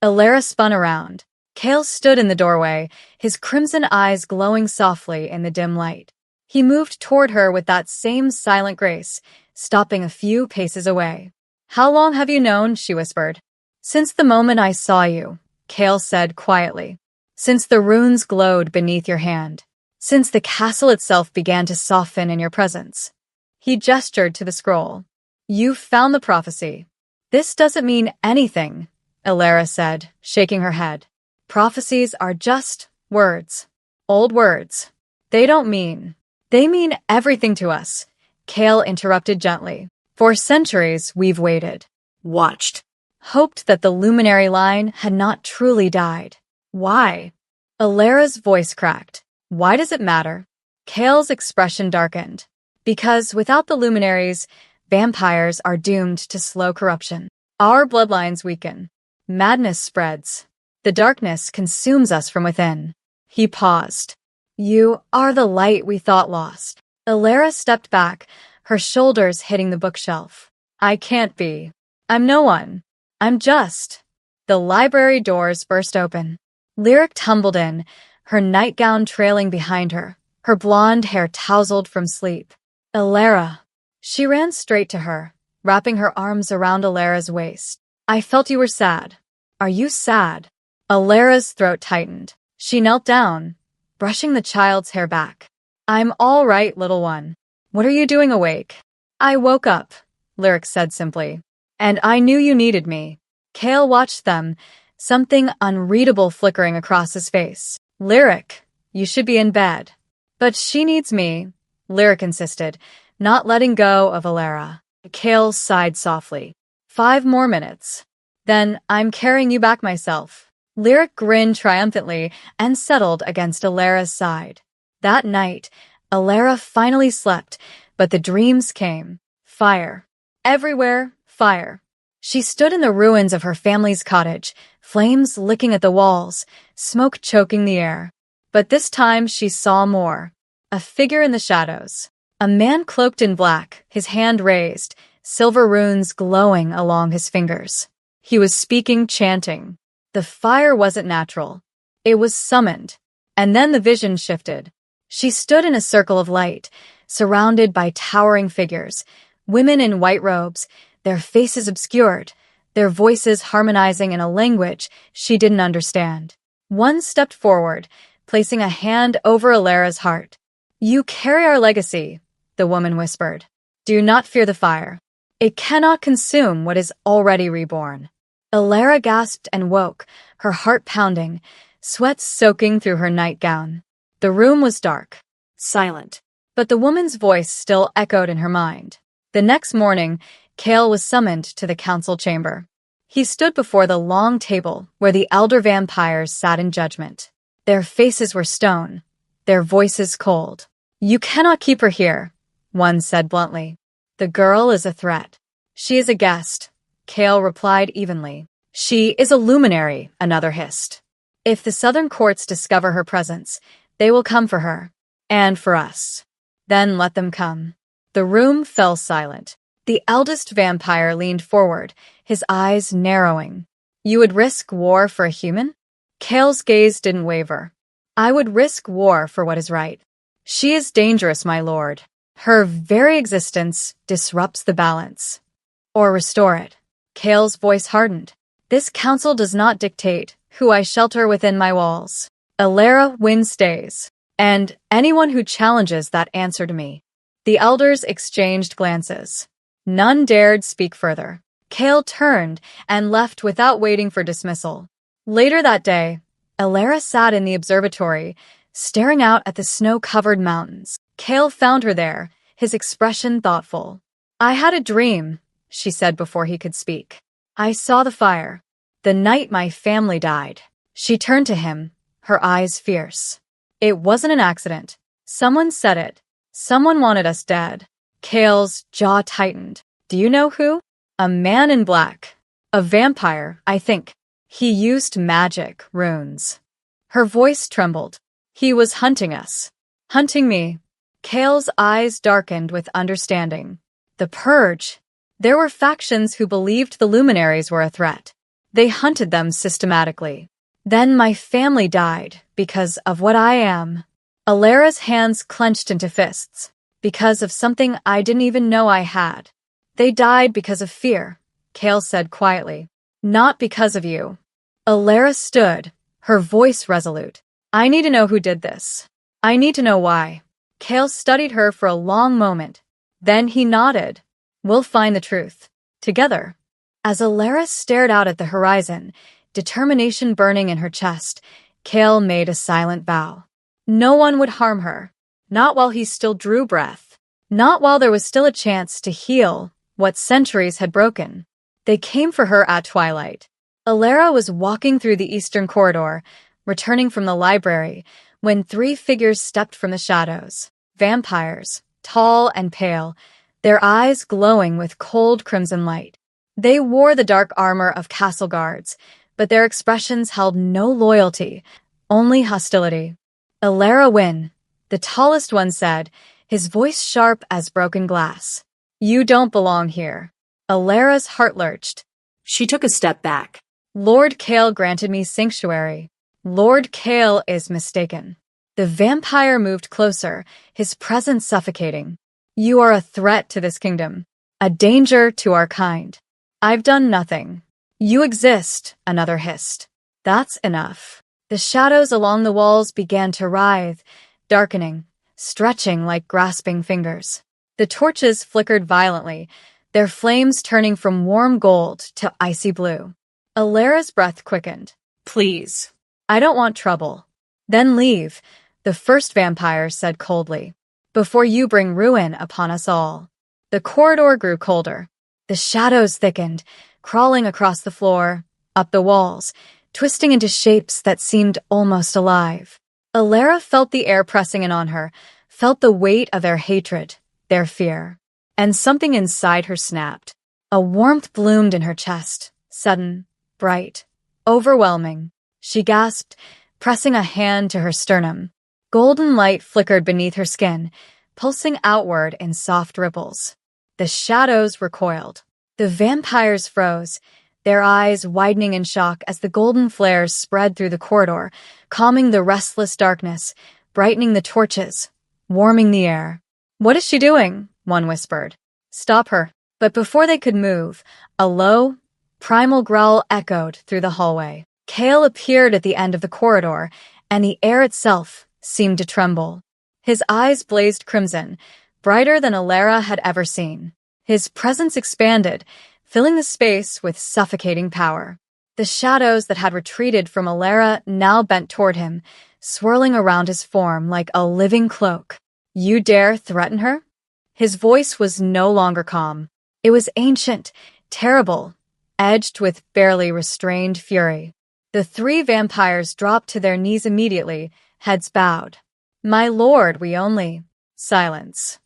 Alara spun around. Kale stood in the doorway, his crimson eyes glowing softly in the dim light. He moved toward her with that same silent grace, stopping a few paces away. How long have you known? She whispered. Since the moment I saw you, Kale said quietly. Since the runes glowed beneath your hand. Since the castle itself began to soften in your presence. He gestured to the scroll. You've found the prophecy. This doesn't mean anything, Alara said, shaking her head. Prophecies are just words. Old words. They mean everything to us, Kale interrupted gently. For centuries, we've waited, watched, hoped that the luminary line had not truly died. Why? Alara's voice cracked. Why does it matter? Kale's expression darkened. Because without the luminaries, vampires are doomed to slow corruption. Our bloodlines weaken. Madness spreads. The darkness consumes us from within. He paused. You are the light we thought lost. Alara stepped back, her shoulders hitting the bookshelf. I can't be. I'm no one. I'm just. The library doors burst open. Lyric tumbled in, her nightgown trailing behind her, her blonde hair tousled from sleep. Alara. She ran straight to her, wrapping her arms around Alara's waist. I felt you were sad. Are you sad? Alara's throat tightened. She knelt down, brushing the child's hair back. I'm all right, little one. What are you doing awake? I woke up, Lyric said simply. And I knew you needed me. Kale watched them, something unreadable flickering across his face. Lyric, you should be in bed. But she needs me, Lyric insisted, not letting go of Alara. Kale sighed softly. 5 more minutes. Then I'm carrying you back myself. Lyric grinned triumphantly and settled against Alara's side. That night, Alara finally slept, but the dreams came. Fire. Everywhere, fire. She stood in the ruins of her family's cottage, flames licking at the walls, smoke choking the air. But this time she saw more. A figure in the shadows. A man cloaked in black, his hand raised, silver runes glowing along his fingers. He was speaking, chanting. The fire wasn't natural. It was summoned. And then the vision shifted. She stood in a circle of light, surrounded by towering figures, women in white robes, their faces obscured, their voices harmonizing in a language she didn't understand. One stepped forward, placing a hand over Alara's heart. You carry our legacy, the woman whispered. Do not fear the fire. It cannot consume what is already reborn. Alara gasped and woke, her heart pounding, sweat soaking through her nightgown. The room was dark, silent, but the woman's voice still echoed in her mind. The next morning, Kale was summoned to the council chamber. He stood before the long table where the elder vampires sat in judgment. Their faces were stone, their voices cold. You cannot keep her here, one said bluntly. The girl is a threat. She is a guest, Kale replied evenly. She is a luminary, another hissed. If the southern courts discover her presence, they will come for her. And for us. Then let them come. The room fell silent. The eldest vampire leaned forward, his eyes narrowing. You would risk war for a human? Kale's gaze didn't waver. I would risk war for what is right. She is dangerous, my lord. Her very existence disrupts the balance. Or restore it. Kale's voice hardened. This council does not dictate who I shelter within my walls. Alara Wynn stays. And anyone who challenges that answer to me. The elders exchanged glances. None dared speak further. Kale turned and left without waiting for dismissal. Later that day, Alara sat in the observatory, staring out at the snow-covered mountains. Kale found her there, his expression thoughtful. I had a dream, she said before he could speak. I saw the fire. The night my family died. She turned to him, her eyes fierce. It wasn't an accident. Someone said it. Someone wanted us dead. Kale's jaw tightened. Do you know who? A man in black. A vampire, I think. He used magic, runes. Her voice trembled. He was hunting us. Hunting me. Kale's eyes darkened with understanding. The Purge. There were factions who believed the luminaries were a threat. They hunted them systematically. Then my family died because of what I am. Alara's hands clenched into fists. Because of something I didn't even know I had. They died because of fear, Kale said quietly. Not because of you. Alara stood, her voice resolute. I need to know who did this. I need to know why. Kale studied her for a long moment. Then he nodded. We'll find the truth. Together. As Alara stared out at the horizon, determination burning in her chest, Kale made a silent vow. No one would harm her. Not while he still drew breath. Not while there was still a chance to heal what centuries had broken. They came for her at twilight. Alara was walking through the eastern corridor, returning from the library, when 3 figures stepped from the shadows. Vampires, tall and pale, their eyes glowing with cold crimson light. They wore the dark armor of castle guards, but their expressions held no loyalty, only hostility. Alara Wynn, the tallest one said, his voice sharp as broken glass. You don't belong here. Alara's heart lurched. She took a step back. Lord Kale granted me sanctuary. Lord Kale is mistaken. The vampire moved closer, his presence suffocating. You are a threat to this kingdom, a danger to our kind. I've done nothing. You exist, another hissed. That's enough. The shadows along the walls began to writhe, darkening, stretching like grasping fingers. The torches flickered violently, their flames turning from warm gold to icy blue. Alara's breath quickened. Please. I don't want trouble. Then leave, the first vampire said coldly, before you bring ruin upon us all. The corridor grew colder. The shadows thickened, crawling across the floor, up the walls, twisting into shapes that seemed almost alive. Alara felt the air pressing in on her, felt the weight of their hatred, their fear. And something inside her snapped. A warmth bloomed in her chest, sudden, bright, overwhelming. She gasped, pressing a hand to her sternum. Golden light flickered beneath her skin, pulsing outward in soft ripples. The shadows recoiled. The vampires froze, their eyes widening in shock as the golden flares spread through the corridor, calming the restless darkness, brightening the torches, warming the air. What is she doing? One whispered. Stop her. But before they could move, a low, primal growl echoed through the hallway. Kale appeared at the end of the corridor, and the air itself seemed to tremble. His eyes blazed crimson, brighter than Alara had ever seen. His presence expanded, filling the space with suffocating power. The shadows that had retreated from Alara now bent toward him, swirling around his form like a living cloak. You dare threaten her? His voice was no longer calm. It was ancient, terrible, edged with barely restrained fury. The three vampires dropped to their knees immediately, heads bowed. My lord, we only... Silence.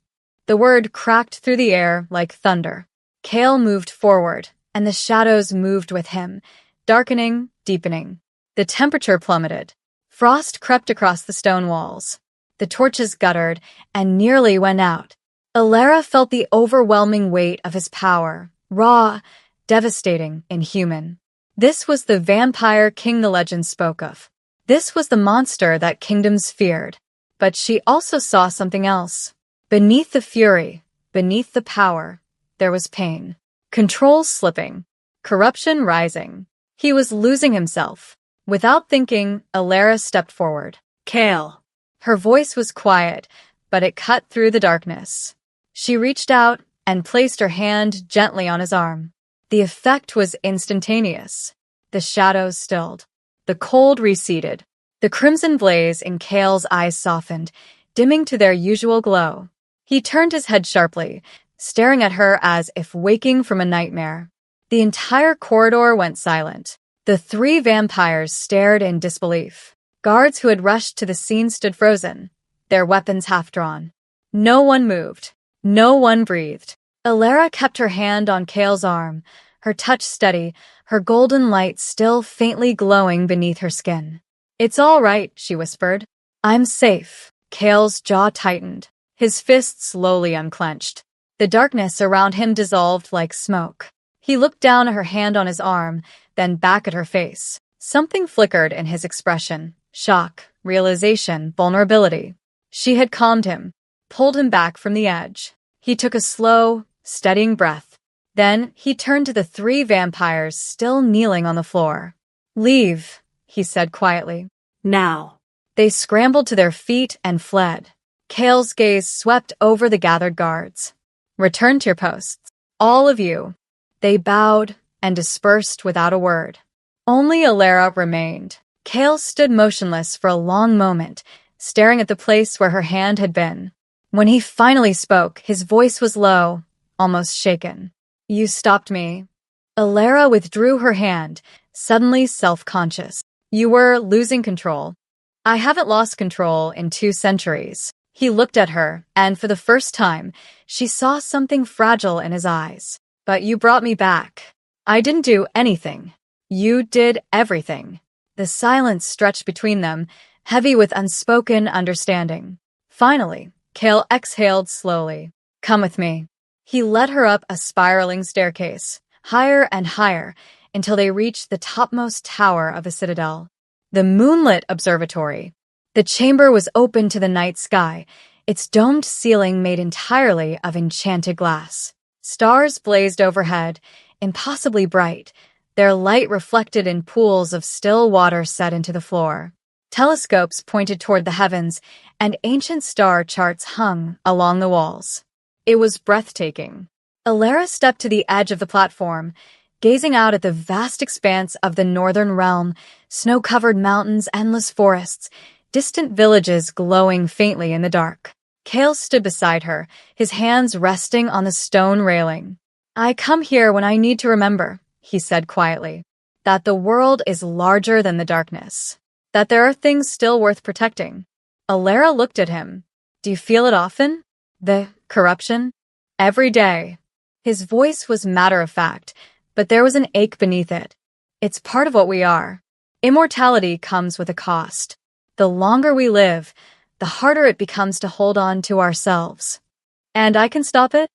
The word cracked through the air like thunder. Kale moved forward, and the shadows moved with him, darkening, deepening. The temperature plummeted. Frost crept across the stone walls. The torches guttered and nearly went out. Alara felt the overwhelming weight of his power, raw, devastating, inhuman. This was the vampire king the legend spoke of. This was the monster that kingdoms feared. But she also saw something else. Beneath the fury, beneath the power, there was pain. Control slipping. Corruption rising. He was losing himself. Without thinking, Alara stepped forward. Kale. Her voice was quiet, but it cut through the darkness. She reached out and placed her hand gently on his arm. The effect was instantaneous. The shadows stilled. The cold receded. The crimson blaze in Kale's eyes softened, dimming to their usual glow. He turned his head sharply, staring at her as if waking from a nightmare. The entire corridor went silent. The three vampires stared in disbelief. Guards who had rushed to the scene stood frozen, their weapons half-drawn. No one moved. No one breathed. Alara kept her hand on Kale's arm, her touch steady, her golden light still faintly glowing beneath her skin. It's all right, she whispered. I'm safe. Kale's jaw tightened. His fists slowly unclenched. The darkness around him dissolved like smoke. He looked down at her hand on his arm, then back at her face. Something flickered in his expression. Shock, realization, vulnerability. She had calmed him, pulled him back from the edge. He took a slow, steadying breath. Then he turned to the three vampires still kneeling on the floor. Leave, he said quietly. Now. They scrambled to their feet and fled. Kale's gaze swept over the gathered guards. Return to your posts. All of you. They bowed and dispersed without a word. Only Alara remained. Kale stood motionless for a long moment, staring at the place where her hand had been. When he finally spoke, his voice was low, almost shaken. You stopped me. Alara withdrew her hand, suddenly self-conscious. You were losing control. I haven't lost control in 2 centuries. He looked at her, and for the first time, she saw something fragile in his eyes. But you brought me back. I didn't do anything. You did everything. The silence stretched between them, heavy with unspoken understanding. Finally, Kale exhaled slowly. Come with me. He led her up a spiraling staircase, higher and higher, until they reached the topmost tower of the citadel. The moonlit observatory. The chamber was open to the night sky, its domed ceiling made entirely of enchanted glass. Stars blazed overhead, impossibly bright, their light reflected in pools of still water set into the floor. Telescopes pointed toward the heavens, and ancient star charts hung along the walls. It was breathtaking. Alara stepped to the edge of the platform, gazing out at the vast expanse of the northern realm, snow-covered mountains, endless forests, distant villages glowing faintly in the dark. Kale stood beside her, his hands resting on the stone railing. I come here when I need to remember, he said quietly, that the world is larger than the darkness, that there are things still worth protecting. Alara looked at him. Do you feel it often? The corruption? Every day. His voice was matter-of-fact, but there was an ache beneath it. It's part of what we are. Immortality comes with a cost. The longer we live, the harder it becomes to hold on to ourselves. And I can stop it?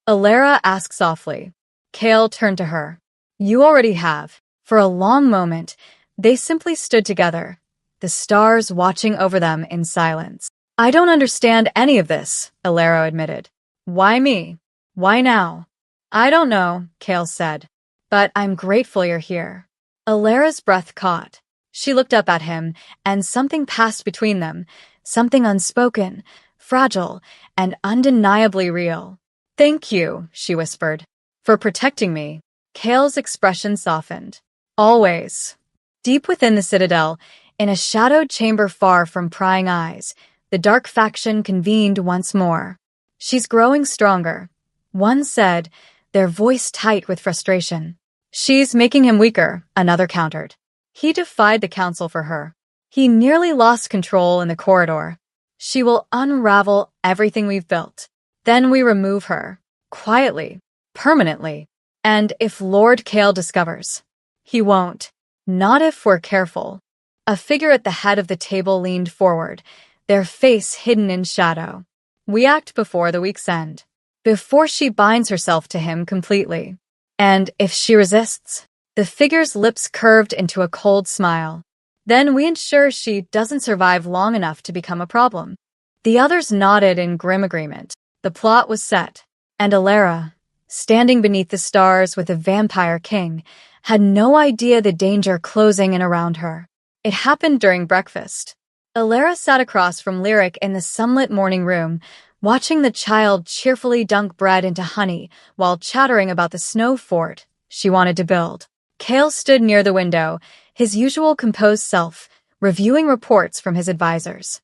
Alara asked softly. Kale turned to her. You already have. For a long moment, they simply stood together, the stars watching over them in silence. I don't understand any of this, Alara admitted. Why me? Why now? I don't know, Kale said, but I'm grateful you're here. Alara's breath caught. She looked up at him, and something passed between them, something unspoken, fragile, and undeniably real. Thank you, she whispered, for protecting me. Kale's expression softened. Always. Deep within the citadel, in a shadowed chamber far from prying eyes, the dark faction convened once more. She's growing stronger, one said, their voice tight with frustration. She's making him weaker, another countered. He defied the council for her. He nearly lost control in the corridor. She will unravel everything we've built. Then we remove her, quietly, permanently. And if Lord Kale discovers, he won't. Not if we're careful. A figure at the head of the table leaned forward, their face hidden in shadow. We act before the week's end, before she binds herself to him completely. And if she resists, the figure's lips curved into a cold smile. Then we ensure she doesn't survive long enough to become a problem. The others nodded in grim agreement. The plot was set, and Alara, standing beneath the stars with the vampire king, had no idea the danger closing in around her. It happened during breakfast. Alara sat across from Lyric in the sunlit morning room, watching the child cheerfully dunk bread into honey while chattering about the snow fort she wanted to build. Kale stood near the window, his usual composed self, reviewing reports from his advisors.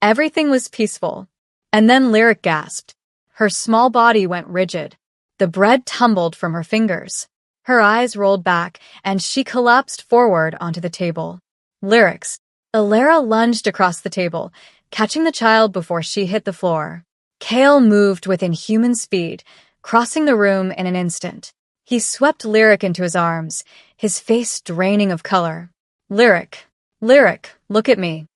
Everything was peaceful. And then Lyric gasped. Her small body went rigid. The bread tumbled from her fingers. Her eyes rolled back, and she collapsed forward onto the table. Lyrics. Alara lunged across the table, catching the child before she hit the floor. Kale moved with inhuman speed, crossing the room in an instant. He swept Lyric into his arms, his face draining of color. Lyric, look at me.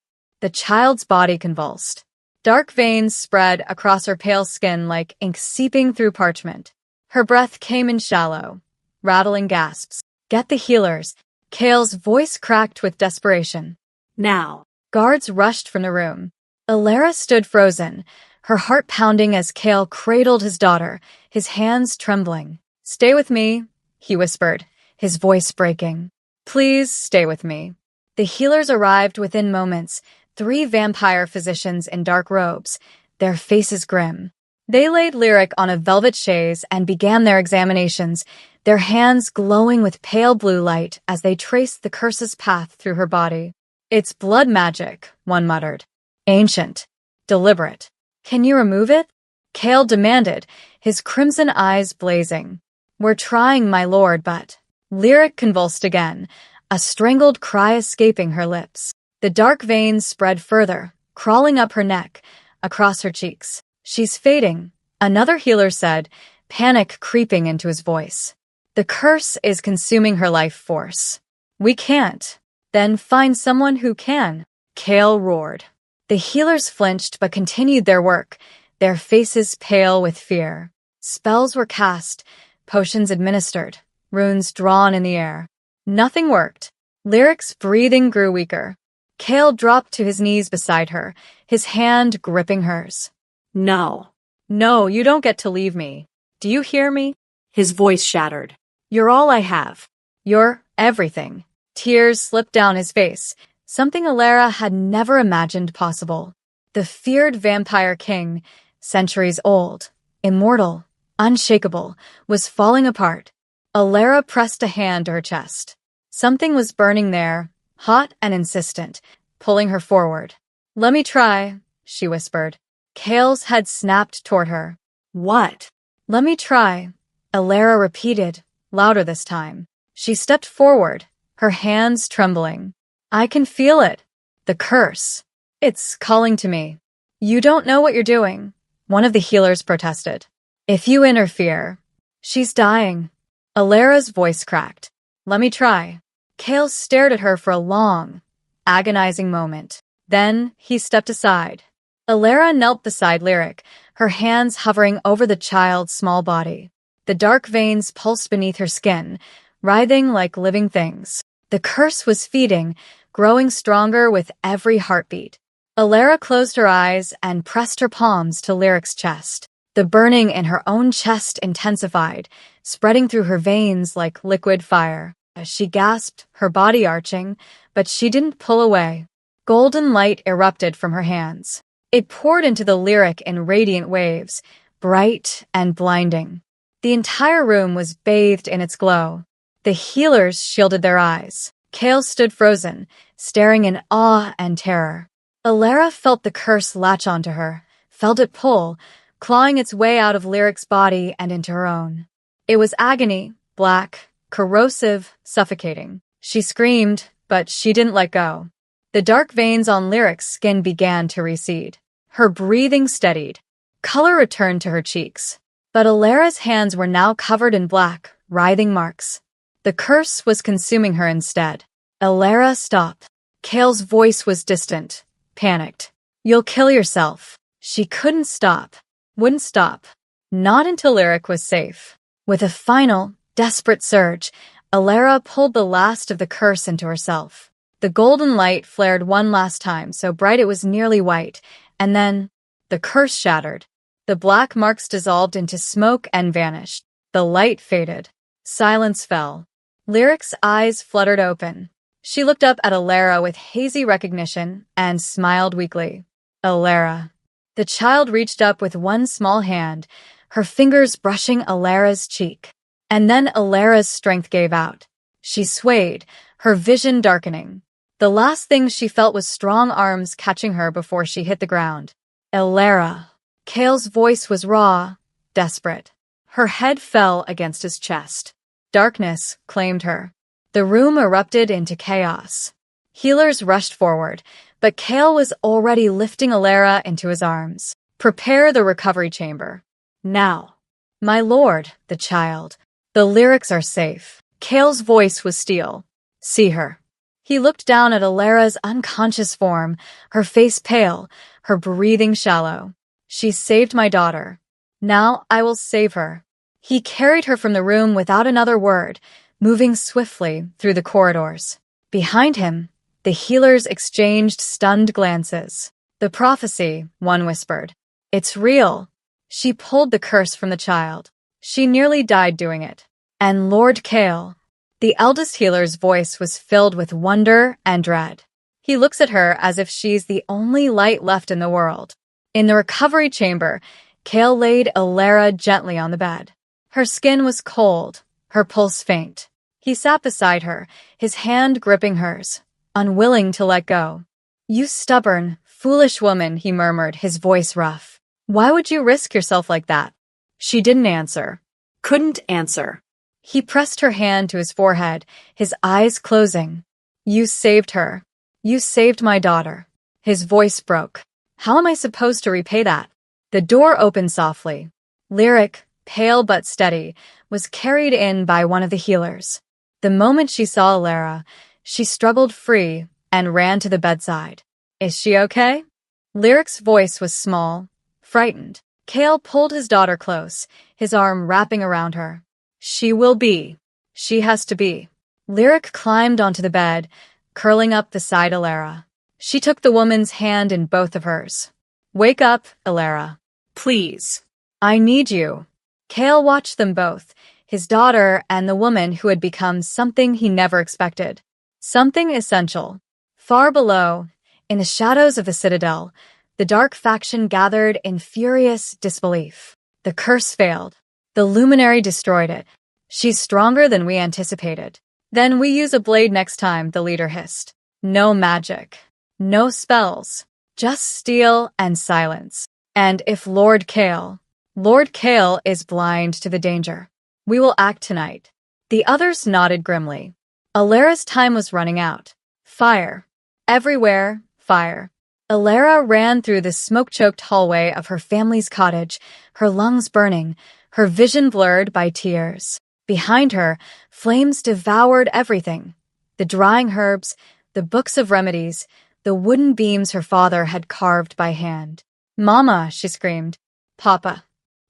The child's body convulsed. Dark veins spread across her pale skin like ink seeping through parchment. Her breath came in shallow, rattling gasps. Get the healers. Kale's voice cracked with desperation. Now. Guards rushed from the room. Alara stood frozen, her heart pounding as Kale cradled his daughter, his hands trembling. Stay with me, he whispered, his voice breaking. Please stay with me. The healers arrived within moments, 3 vampire physicians in dark robes, their faces grim. They laid Lyric on a velvet chaise and began their examinations, their hands glowing with pale blue light as they traced the curse's path through her body. It's blood magic, one muttered. Ancient. Deliberate. Can you remove it? Kale demanded, his crimson eyes blazing. We're trying, my lord, but... Lyric convulsed again, a strangled cry escaping her lips. The dark veins spread further, crawling up her neck, across her cheeks. She's fading, another healer said, panic creeping into his voice. The curse is consuming her life force. We can't. Then find someone who can. Kale roared. The healers flinched but continued their work, their faces pale with fear. Spells were cast, potions administered, runes drawn in the air. Nothing worked. Lyric's breathing grew weaker. Kale dropped to his knees beside her, his hand gripping hers. No. No, you don't get to leave me. Do you hear me? His voice shattered. You're all I have. You're everything. Tears slipped down his face, something Alara had never imagined possible. The feared vampire king, centuries old, immortal, unshakable, was falling apart. Alara pressed a hand to her chest. Something was burning there, hot and insistent, pulling her forward. Let me try, she whispered. Kale's head snapped toward her. What? Let me try, Alara repeated, louder this time. She stepped forward, her hands trembling. I can feel it. The curse. It's calling to me. You don't know what you're doing, one of the healers protested. If you interfere, she's dying. Alara's voice cracked. Let me try. Kale stared at her for a long, agonizing moment. Then he stepped aside. Alara knelt beside Lyric, her hands hovering over the child's small body. The dark veins pulsed beneath her skin, writhing like living things. The curse was feeding, growing stronger with every heartbeat. Alara closed her eyes and pressed her palms to Lyric's chest. The burning in her own chest intensified, spreading through her veins like liquid fire. As she gasped, her body arching, but she didn't pull away. Golden light erupted from her hands. It poured into the Lyric in radiant waves, bright and blinding. The entire room was bathed in its glow. The healers shielded their eyes. Kale stood frozen, staring in awe and terror. Alara felt the curse latch onto her, felt it pull, clawing its way out of Lyric's body and into her own. It was agony, black, corrosive, suffocating. She screamed, but she didn't let go. The dark veins on Lyric's skin began to recede. Her breathing steadied. Color returned to her cheeks. But Alara's hands were now covered in black, writhing marks. The curse was consuming her instead. Alara, stop. Kale's voice was distant, panicked. You'll kill yourself. She couldn't stop. Wouldn't stop. Not until Lyric was safe. With a final, desperate surge, Alara pulled the last of the curse into herself. The golden light flared one last time, so bright it was nearly white, and then the curse shattered. The black marks dissolved into smoke and vanished. The light faded. Silence fell. Lyric's eyes fluttered open. She looked up at Alara with hazy recognition and smiled weakly. Alara. The child reached up with one small hand, her fingers brushing Alara's cheek. And then Alara's strength gave out. She swayed, her vision darkening. The last thing she felt was strong arms catching her before she hit the ground. Alara. Kale's voice was raw, desperate. Her head fell against his chest. Darkness claimed her. The room erupted into chaos. Healers rushed forward, but Kale was already lifting Alara into his arms. Prepare the recovery chamber. Now. My lord, the child. The Lyrics are safe. Kale's voice was steel. See her. He looked down at Alara's unconscious form, her face pale, her breathing shallow. She saved my daughter. Now I will save her. He carried her from the room without another word, moving swiftly through the corridors. Behind him, the healers exchanged stunned glances. The prophecy, one whispered. It's real. She pulled the curse from the child. She nearly died doing it. And Lord Kale. The eldest healer's voice was filled with wonder and dread. He looks at her as if she's the only light left in the world. In the recovery chamber, Kale laid Alara gently on the bed. Her skin was cold, her pulse faint. He sat beside her, his hand gripping hers, unwilling to let go. You stubborn, foolish woman, he murmured, his voice rough. Why would you risk yourself like that? She didn't answer. Couldn't answer. He pressed her hand to his forehead, his eyes closing. You saved her. You saved my daughter. His voice broke. How am I supposed to repay that? The door opened softly. Lyric, pale but steady, was carried in by one of the healers. The moment she saw Alara, she struggled free and ran to the bedside. Is she okay? Lyric's voice was small, frightened. Kale pulled his daughter close, his arm wrapping around her. She will be. She has to be. Lyric climbed onto the bed, curling up beside Alara. She took the woman's hand in both of hers. Wake up, Alara. Please. I need you. Kale watched them both, his daughter and the woman who had become something he never expected. Something essential. Far below, in the shadows of the citadel, the dark faction gathered in furious disbelief. The curse failed. The luminary destroyed it. She's stronger than we anticipated. Then we use a blade next time, the leader hissed. No magic. No spells. Just steel and silence. And if Lord Kale is blind to the danger, we will act tonight. The others nodded grimly. Alara's time was running out. Fire. Everywhere, fire. Alara ran through the smoke-choked hallway of her family's cottage, her lungs burning, her vision blurred by tears. Behind her, flames devoured everything. The drying herbs, the books of remedies, the wooden beams her father had carved by hand. Mama, she screamed. Papa.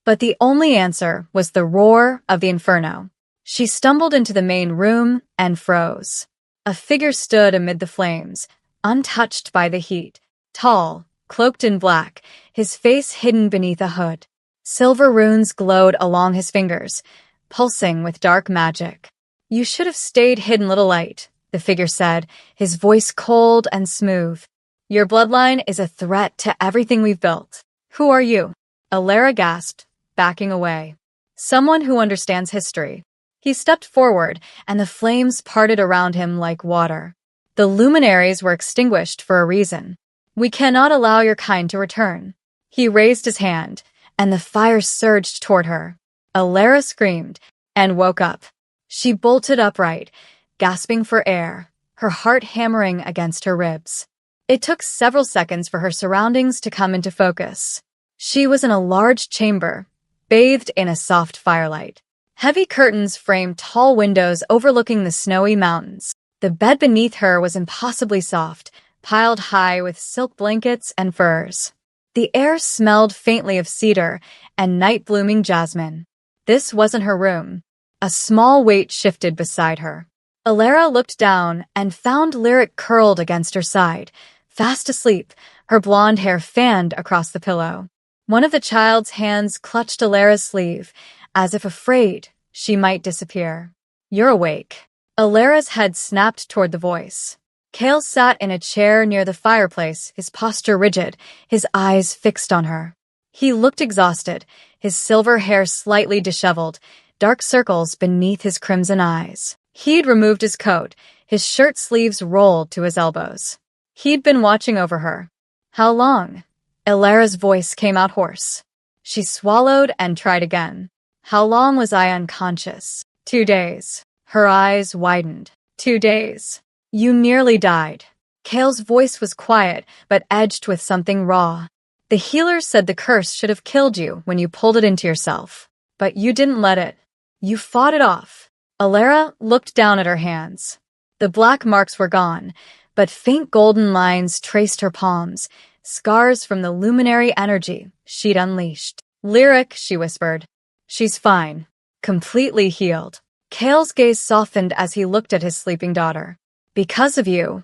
But the only answer was the roar of the inferno. She stumbled into the main room and froze. A figure stood amid the flames, untouched by the heat. Tall, cloaked in black, his face hidden beneath a hood. Silver runes glowed along his fingers, pulsing with dark magic. You should have stayed hidden, little light, the figure said, his voice cold and smooth. Your bloodline is a threat to everything we've built. Who are you? Alara gasped, backing away. Someone who understands history. He stepped forward, and the flames parted around him like water. The luminaries were extinguished for a reason. We cannot allow your kind to return. He raised his hand, and the fire surged toward her. Alara screamed and woke up. She bolted upright, gasping for air, her heart hammering against her ribs. It took several seconds for her surroundings to come into focus. She was in a large chamber, bathed in a soft firelight. Heavy curtains framed tall windows overlooking the snowy mountains. The bed beneath her was impossibly soft, piled high with silk blankets and furs. The air smelled faintly of cedar and night-blooming jasmine. This wasn't her room. A small weight shifted beside her. Alara looked down and found Lyric curled against her side, fast asleep, her blonde hair fanned across the pillow. One of the child's hands clutched Alara's sleeve, as if afraid she might disappear. You're awake. Alara's head snapped toward the voice. Kale sat in a chair near the fireplace, his posture rigid, his eyes fixed on her. He looked exhausted, his silver hair slightly disheveled, dark circles beneath his crimson eyes. He'd removed his coat, his shirt sleeves rolled to his elbows. He'd been watching over her. How long? Alara's voice came out hoarse. She swallowed and tried again. How long was I unconscious? 2 days. Her eyes widened. 2 days. You nearly died. Kale's voice was quiet, but edged with something raw. The healers said the curse should have killed you when you pulled it into yourself. But you didn't let it. You fought it off. Alara looked down at her hands. The black marks were gone, but faint golden lines traced her palms, scars from the luminary energy she'd unleashed. Lyric, she whispered. She's fine. Completely healed. Kale's gaze softened as he looked at his sleeping daughter. Because of you.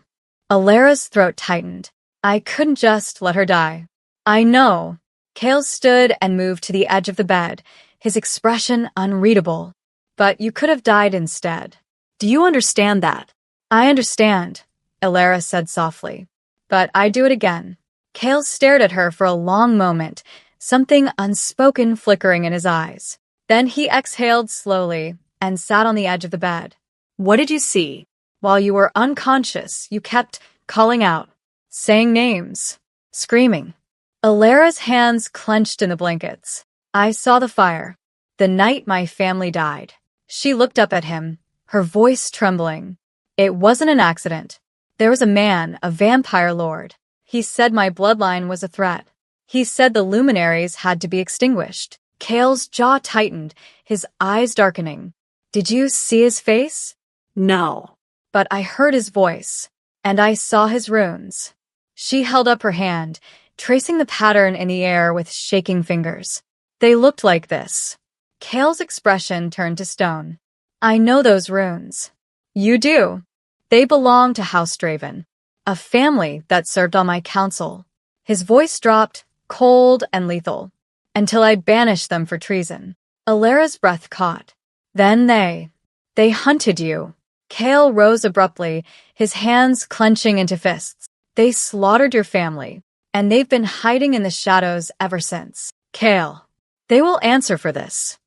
Alara's throat tightened. I couldn't just let her die. I know. Kale stood and moved to the edge of the bed, his expression unreadable. But you could have died instead. Do you understand that? I understand, Alara said softly. But I'd do it again. Kale stared at her for a long moment, something unspoken flickering in his eyes. Then he exhaled slowly and sat on the edge of the bed. What did you see? While you were unconscious, you kept calling out, saying names, screaming. Alara's hands clenched in the blankets. I saw the fire. The night my family died. She looked up at him, her voice trembling. It wasn't an accident. There was a man, a vampire lord. He said my bloodline was a threat. He said the luminaries had to be extinguished. Kale's jaw tightened, his eyes darkening. Did you see his face? No. But I heard his voice, and I saw his runes. She held up her hand, tracing the pattern in the air with shaking fingers. They looked like this. Kale's expression turned to stone. I know those runes. You do. They belong to House Draven, a family that served on my council. His voice dropped, cold and lethal, until I banished them for treason. Alara's breath caught. Then they hunted you. Kale rose abruptly, his hands clenching into fists. They slaughtered your family, and they've been hiding in the shadows ever since. Kale, they will answer for this.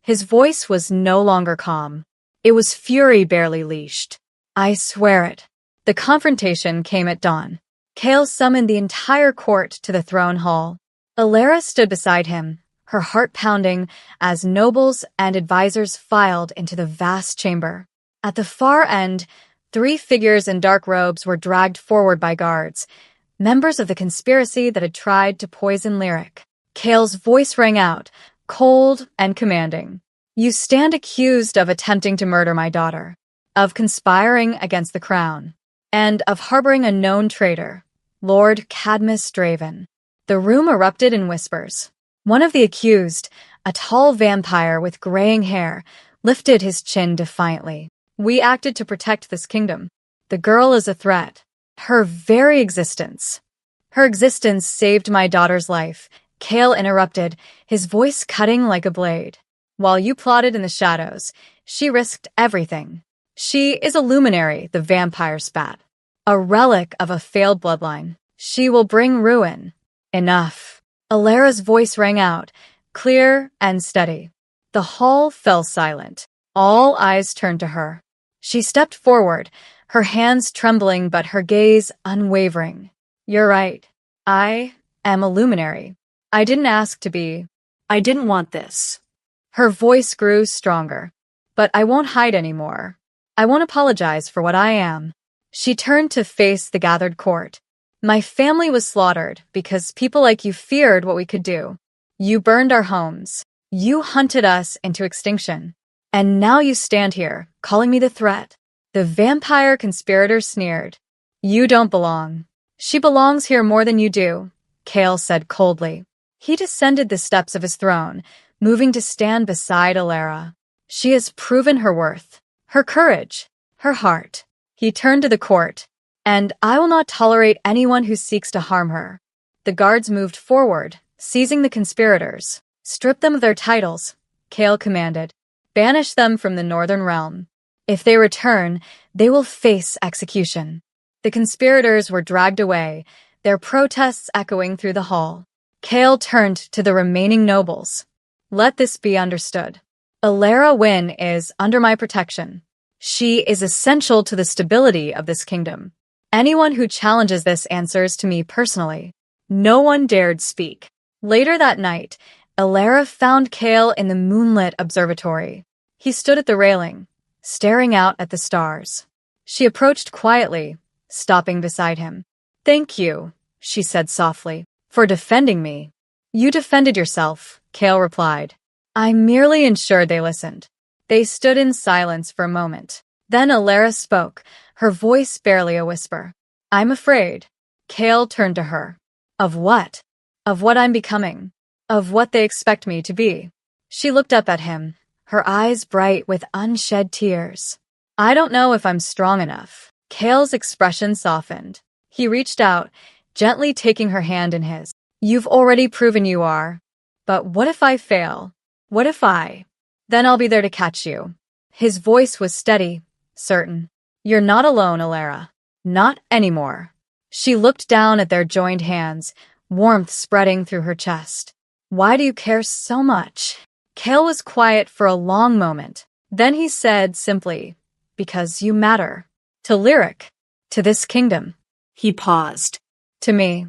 His voice was no longer calm. It was fury barely leashed. I swear it. The confrontation came at dawn. Kale summoned the entire court to the throne hall. Alara stood beside him, her heart pounding, as nobles and advisors filed into the vast chamber. At the far end, 3 figures in dark robes were dragged forward by guards, members of the conspiracy that had tried to poison Lyric. Kale's voice rang out, cold and commanding. You stand accused of attempting to murder my daughter, of conspiring against the crown, and of harboring a known traitor, Lord Cadmus Draven. The room erupted in whispers. One of the accused, a tall vampire with graying hair, lifted his chin defiantly. We acted to protect this kingdom. The girl is a threat. Her very existence. Her existence saved my daughter's life, Kale interrupted, his voice cutting like a blade. While you plotted in the shadows, she risked everything. She is a luminary, the vampire spat. A relic of a failed bloodline. She will bring ruin. Enough. Alara's voice rang out, clear and steady. The hall fell silent. All eyes turned to her. She stepped forward, her hands trembling but her gaze unwavering. You're right. I am a luminary. I didn't ask to be. I didn't want this. Her voice grew stronger. But I won't hide anymore. I won't apologize for what I am. She turned to face the gathered court. My family was slaughtered because people like you feared what we could do. You burned our homes. You hunted us into extinction. And now you stand here, calling me the threat. The vampire conspirator sneered. You don't belong. She belongs here more than you do, Kale said coldly. He descended the steps of his throne, moving to stand beside Alara. She has proven her worth, her courage, her heart. He turned to the court. And I will not tolerate anyone who seeks to harm her. The guards moved forward, seizing the conspirators. Strip them of their titles, Kale commanded. Banish them from the northern realm. If they return, they will face execution. The conspirators were dragged away, their protests echoing through the hall. Kale turned to the remaining nobles. Let this be understood. Alara Wynn is under my protection. She is essential to the stability of this kingdom. Anyone who challenges this answers to me personally. No one dared speak. Later that night, Alara found Kale in the moonlit observatory. He stood at the railing, staring out at the stars. She approached quietly, stopping beside him. Thank you, she said softly, for defending me. You defended yourself, Kale replied. I merely ensured they listened. They stood in silence for a moment. Then Alara spoke, her voice barely a whisper. I'm afraid. Kale turned to her. Of what? Of what I'm becoming. Of what they expect me to be. She looked up at him, her eyes bright with unshed tears. I don't know if I'm strong enough. Kale's expression softened. He reached out, gently taking her hand in his. You've already proven you are. But what if I fail? What if I? Then I'll be there to catch you. His voice was steady, certain. You're not alone, Alara. Not anymore. She looked down at their joined hands, warmth spreading through her chest. Why do you care so much? Kale was quiet for a long moment. Then he said simply, because you matter. To Lyric. To this kingdom. He paused. To me.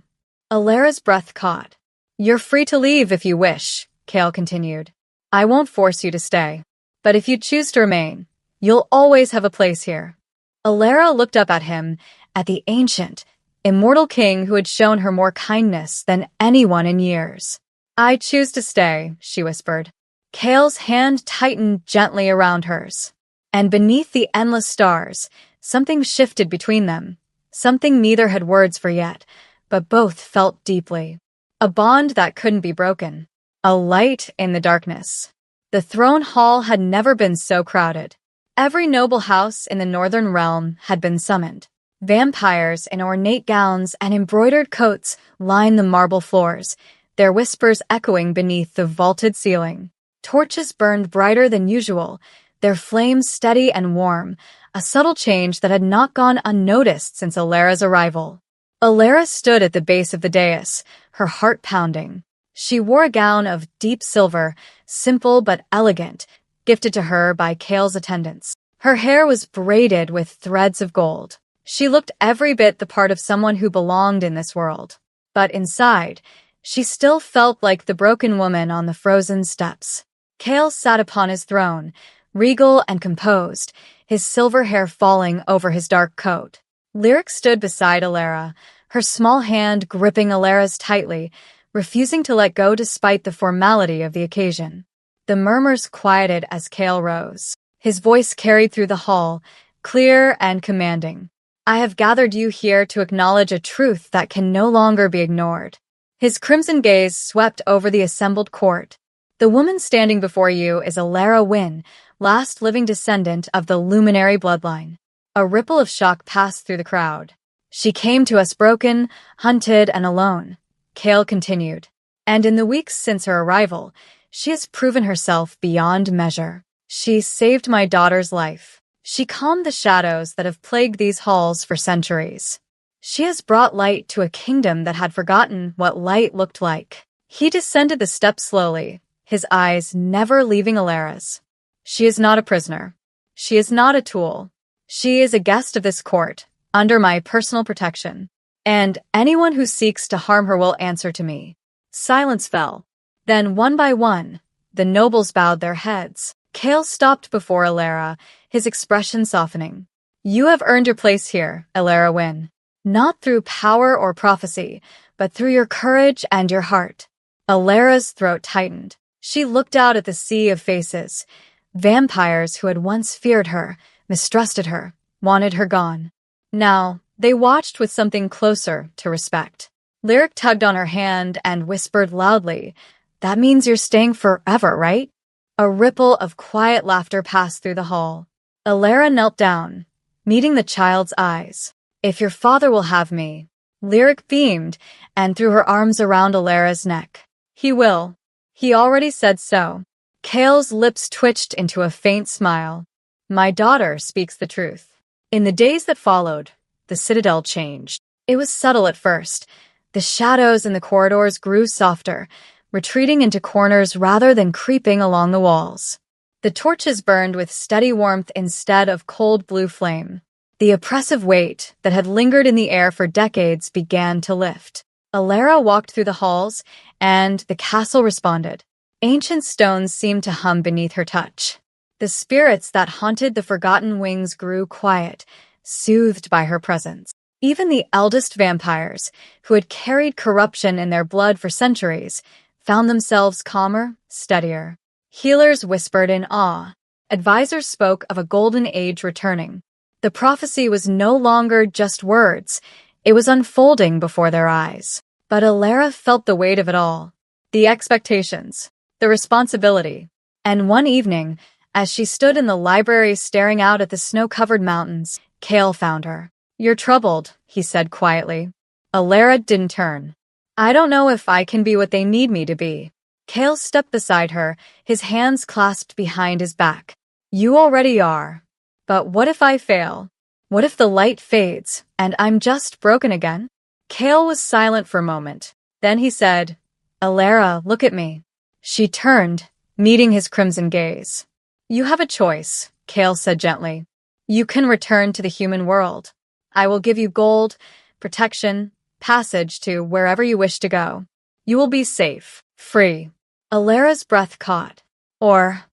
Alara's breath caught. You're free to leave if you wish, Kale continued. I won't force you to stay. But if you choose to remain, you'll always have a place here. Alara looked up at him, at the ancient, immortal king who had shown her more kindness than anyone in years. I choose to stay, she whispered. Kale's hand tightened gently around hers. And beneath the endless stars, something shifted between them. Something neither had words for yet, but both felt deeply. A bond that couldn't be broken. A light in the darkness. The throne hall had never been so crowded. Every noble house in the northern realm had been summoned. Vampires in ornate gowns and embroidered coats lined the marble floors, their whispers echoing beneath the vaulted ceiling. Torches burned brighter than usual, their flames steady and warm, a subtle change that had not gone unnoticed since Alara's arrival. Alara stood at the base of the dais, her heart pounding. She wore a gown of deep silver, simple but elegant, gifted to her by Kale's attendants. Her hair was braided with threads of gold. She looked every bit the part of someone who belonged in this world. But inside, she still felt like the broken woman on the frozen steps. Kale sat upon his throne, regal and composed, his silver hair falling over his dark coat. Lyric stood beside Alara, her small hand gripping Alara's tightly, refusing to let go despite the formality of the occasion. The murmurs quieted as Kale rose. His voice carried through the hall, clear and commanding. I have gathered you here to acknowledge a truth that can no longer be ignored. His crimson gaze swept over the assembled court. The woman standing before you is Alara Wynn, last living descendant of the luminary bloodline. A ripple of shock passed through the crowd. She came to us broken, hunted, and alone. Kale continued. And in the weeks since her arrival, she has proven herself beyond measure. She saved my daughter's life. She calmed the shadows that have plagued these halls for centuries. She has brought light to a kingdom that had forgotten what light looked like. He descended the steps slowly, his eyes never leaving Alara's. She is not a prisoner. She is not a tool. She is a guest of this court, under my personal protection. And anyone who seeks to harm her will answer to me. Silence fell. Then, one by one, the nobles bowed their heads. Kale stopped before Alara, his expression softening. You have earned your place here, Alara Wynn. Not through power or prophecy, but through your courage and your heart. Alara's throat tightened. She looked out at the sea of faces. Vampires who had once feared her, mistrusted her, wanted her gone. Now, they watched with something closer to respect. Lyric tugged on her hand and whispered loudly, That means you're staying forever, right? A ripple of quiet laughter passed through the hall. Alara knelt down, meeting the child's eyes. If your father will have me. Lyric beamed and threw her arms around Alara's neck. He will. He already said so. Kale's lips twitched into a faint smile. My daughter speaks the truth. In the days that followed, the citadel changed. It was subtle at first. The shadows in the corridors grew softer, retreating into corners rather than creeping along the walls. The torches burned with steady warmth instead of cold blue flame. The oppressive weight that had lingered in the air for decades began to lift. Alara walked through the halls, and the castle responded. Ancient stones seemed to hum beneath her touch. The spirits that haunted the forgotten wings grew quiet, soothed by her presence. Even the eldest vampires, who had carried corruption in their blood for centuries, found themselves calmer, steadier. Healers whispered in awe. Advisors spoke of a golden age returning. The prophecy was no longer just words. It was unfolding before their eyes. But Alara felt the weight of it all. The expectations. The responsibility. And one evening, as she stood in the library staring out at the snow-covered mountains, Kale found her. You're troubled, he said quietly. Alara didn't turn. I don't know if I can be what they need me to be. Kale stepped beside her, his hands clasped behind his back. You already are. But what if I fail? What if the light fades, and I'm just broken again? Kale was silent for a moment. Then he said, Alara, look at me. She turned, meeting his crimson gaze. You have a choice, Kale said gently. You can return to the human world. I will give you gold, protection, passage to wherever you wish to go. You will be safe, free. Alara's breath caught. Or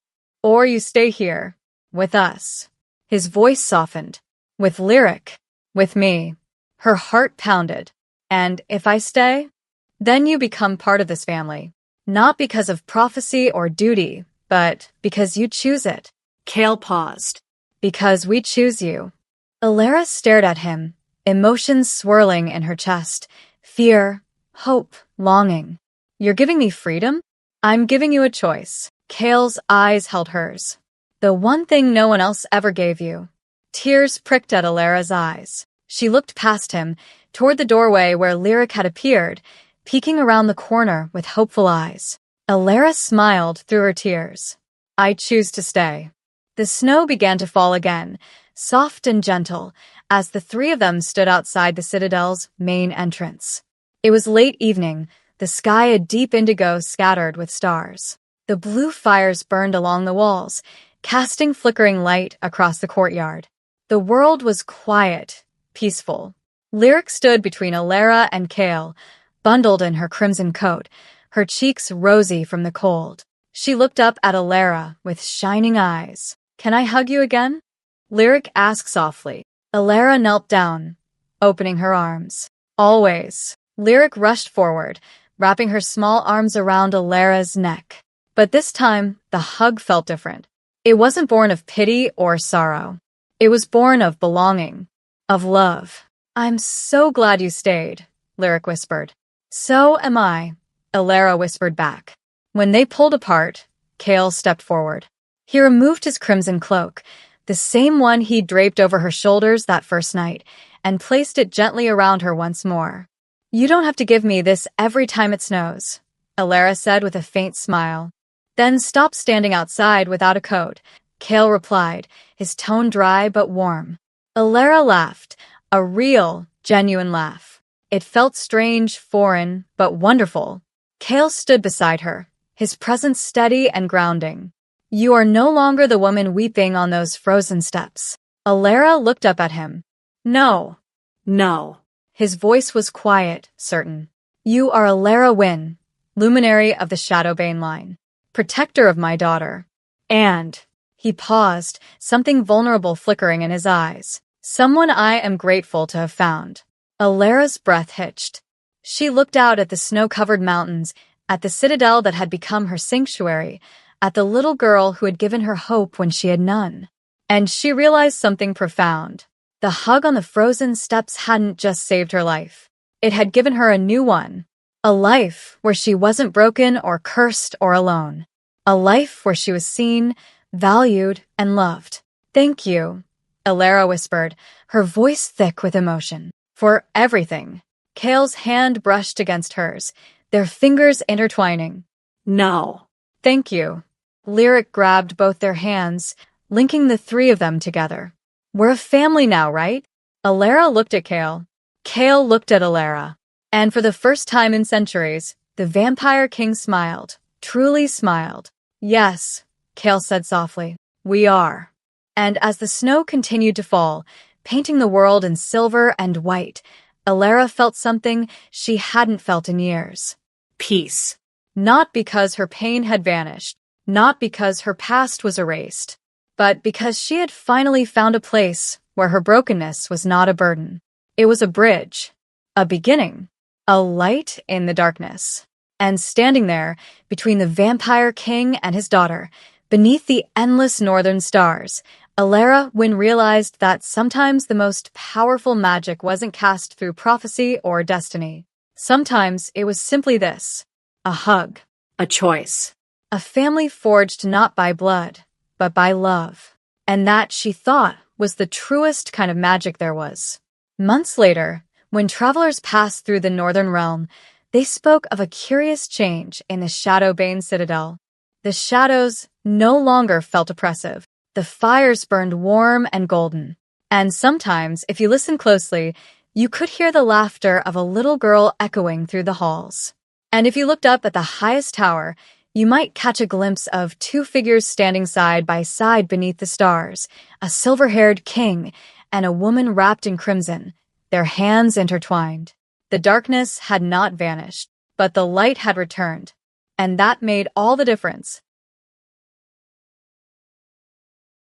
you stay here, with us. His voice softened. With Lyric. With me. Her heart pounded. And if I stay, then you become part of this family. Not because of prophecy or duty, but because you choose it. Kale paused. Because we choose you. Alara stared at him, emotions swirling in her chest, fear, hope, longing. You're giving me freedom? I'm giving you a choice. Kale's eyes held hers. The one thing no one else ever gave you. Tears pricked at Alara's eyes. She looked past him, toward the doorway where Lyric had appeared, peeking around the corner with hopeful eyes. Alara smiled through her tears. I choose to stay. The snow began to fall again, soft and gentle, as the three of them stood outside the Citadel's main entrance. It was late evening, the sky a deep indigo scattered with stars. The blue fires burned along the walls, casting flickering light across the courtyard. The world was quiet, peaceful. Lyric stood between Alara and Kale, bundled in her crimson coat, her cheeks rosy from the cold. She looked up at Alara with shining eyes. Can I hug you again? Lyric asked softly. Alara knelt down, opening her arms. Always. Lyric rushed forward, wrapping her small arms around Alara's neck. But this time, the hug felt different. It wasn't born of pity or sorrow. It was born of belonging, of love. I'm so glad you stayed, Lyric whispered. So am I, Alara whispered back. When they pulled apart, Kale stepped forward. He removed his crimson cloak, the same one he'd draped over her shoulders that first night, and placed it gently around her once more. You don't have to give me this every time it snows, Alara said with a faint smile. Then stop standing outside without a coat, Kale replied, his tone dry but warm. Alara laughed, a real, genuine laugh. It felt strange, foreign, but wonderful. Kale stood beside her, his presence steady and grounding. You are no longer the woman weeping on those frozen steps. Alara looked up at him. No. No. His voice was quiet, certain. You are Alara Wynn, luminary of the Shadowbane line, protector of my daughter. And, he paused, something vulnerable flickering in his eyes. Someone I am grateful to have found. Alara's breath hitched. She looked out at the snow-covered mountains, at the citadel that had become her sanctuary, at the little girl who had given her hope when she had none. And she realized something profound. The hug on the frozen steps hadn't just saved her life. It had given her a new one. A life where she wasn't broken or cursed or alone. A life where she was seen, valued, and loved. Thank you, Alara whispered, her voice thick with emotion. For everything. Kale's hand brushed against hers, their fingers intertwining. No. Thank you. Lyric grabbed both their hands, linking the three of them together. We're a family now, right? Alara looked at Kale. Kale looked at Alara. And for the first time in centuries, the Vampire King smiled, truly smiled. Yes, Kale said softly, we are. And as the snow continued to fall, painting the world in silver and white, Alara felt something she hadn't felt in years. Peace. Not because her pain had vanished, not because her past was erased, but because she had finally found a place where her brokenness was not a burden. It was a bridge, a beginning, a light in the darkness. And standing there, between the Vampire King and his daughter, beneath the endless northern stars, Alara Wynn realized that sometimes the most powerful magic wasn't cast through prophecy or destiny. Sometimes it was simply this: a hug, A choice. a family forged not by blood, but by love. And that, she thought, was the truest kind of magic there was. Months later, when travelers passed through the northern realm, they spoke of a curious change in the Shadowbane Citadel. The shadows no longer felt oppressive. The fires burned warm and golden. And sometimes, if you listen closely, you could hear the laughter of a little girl echoing through the halls. And if you looked up at the highest tower, you might catch a glimpse of two figures standing side by side beneath the stars, a silver-haired king and a woman wrapped in crimson, their hands intertwined. The darkness had not vanished, but the light had returned. And that made all the difference.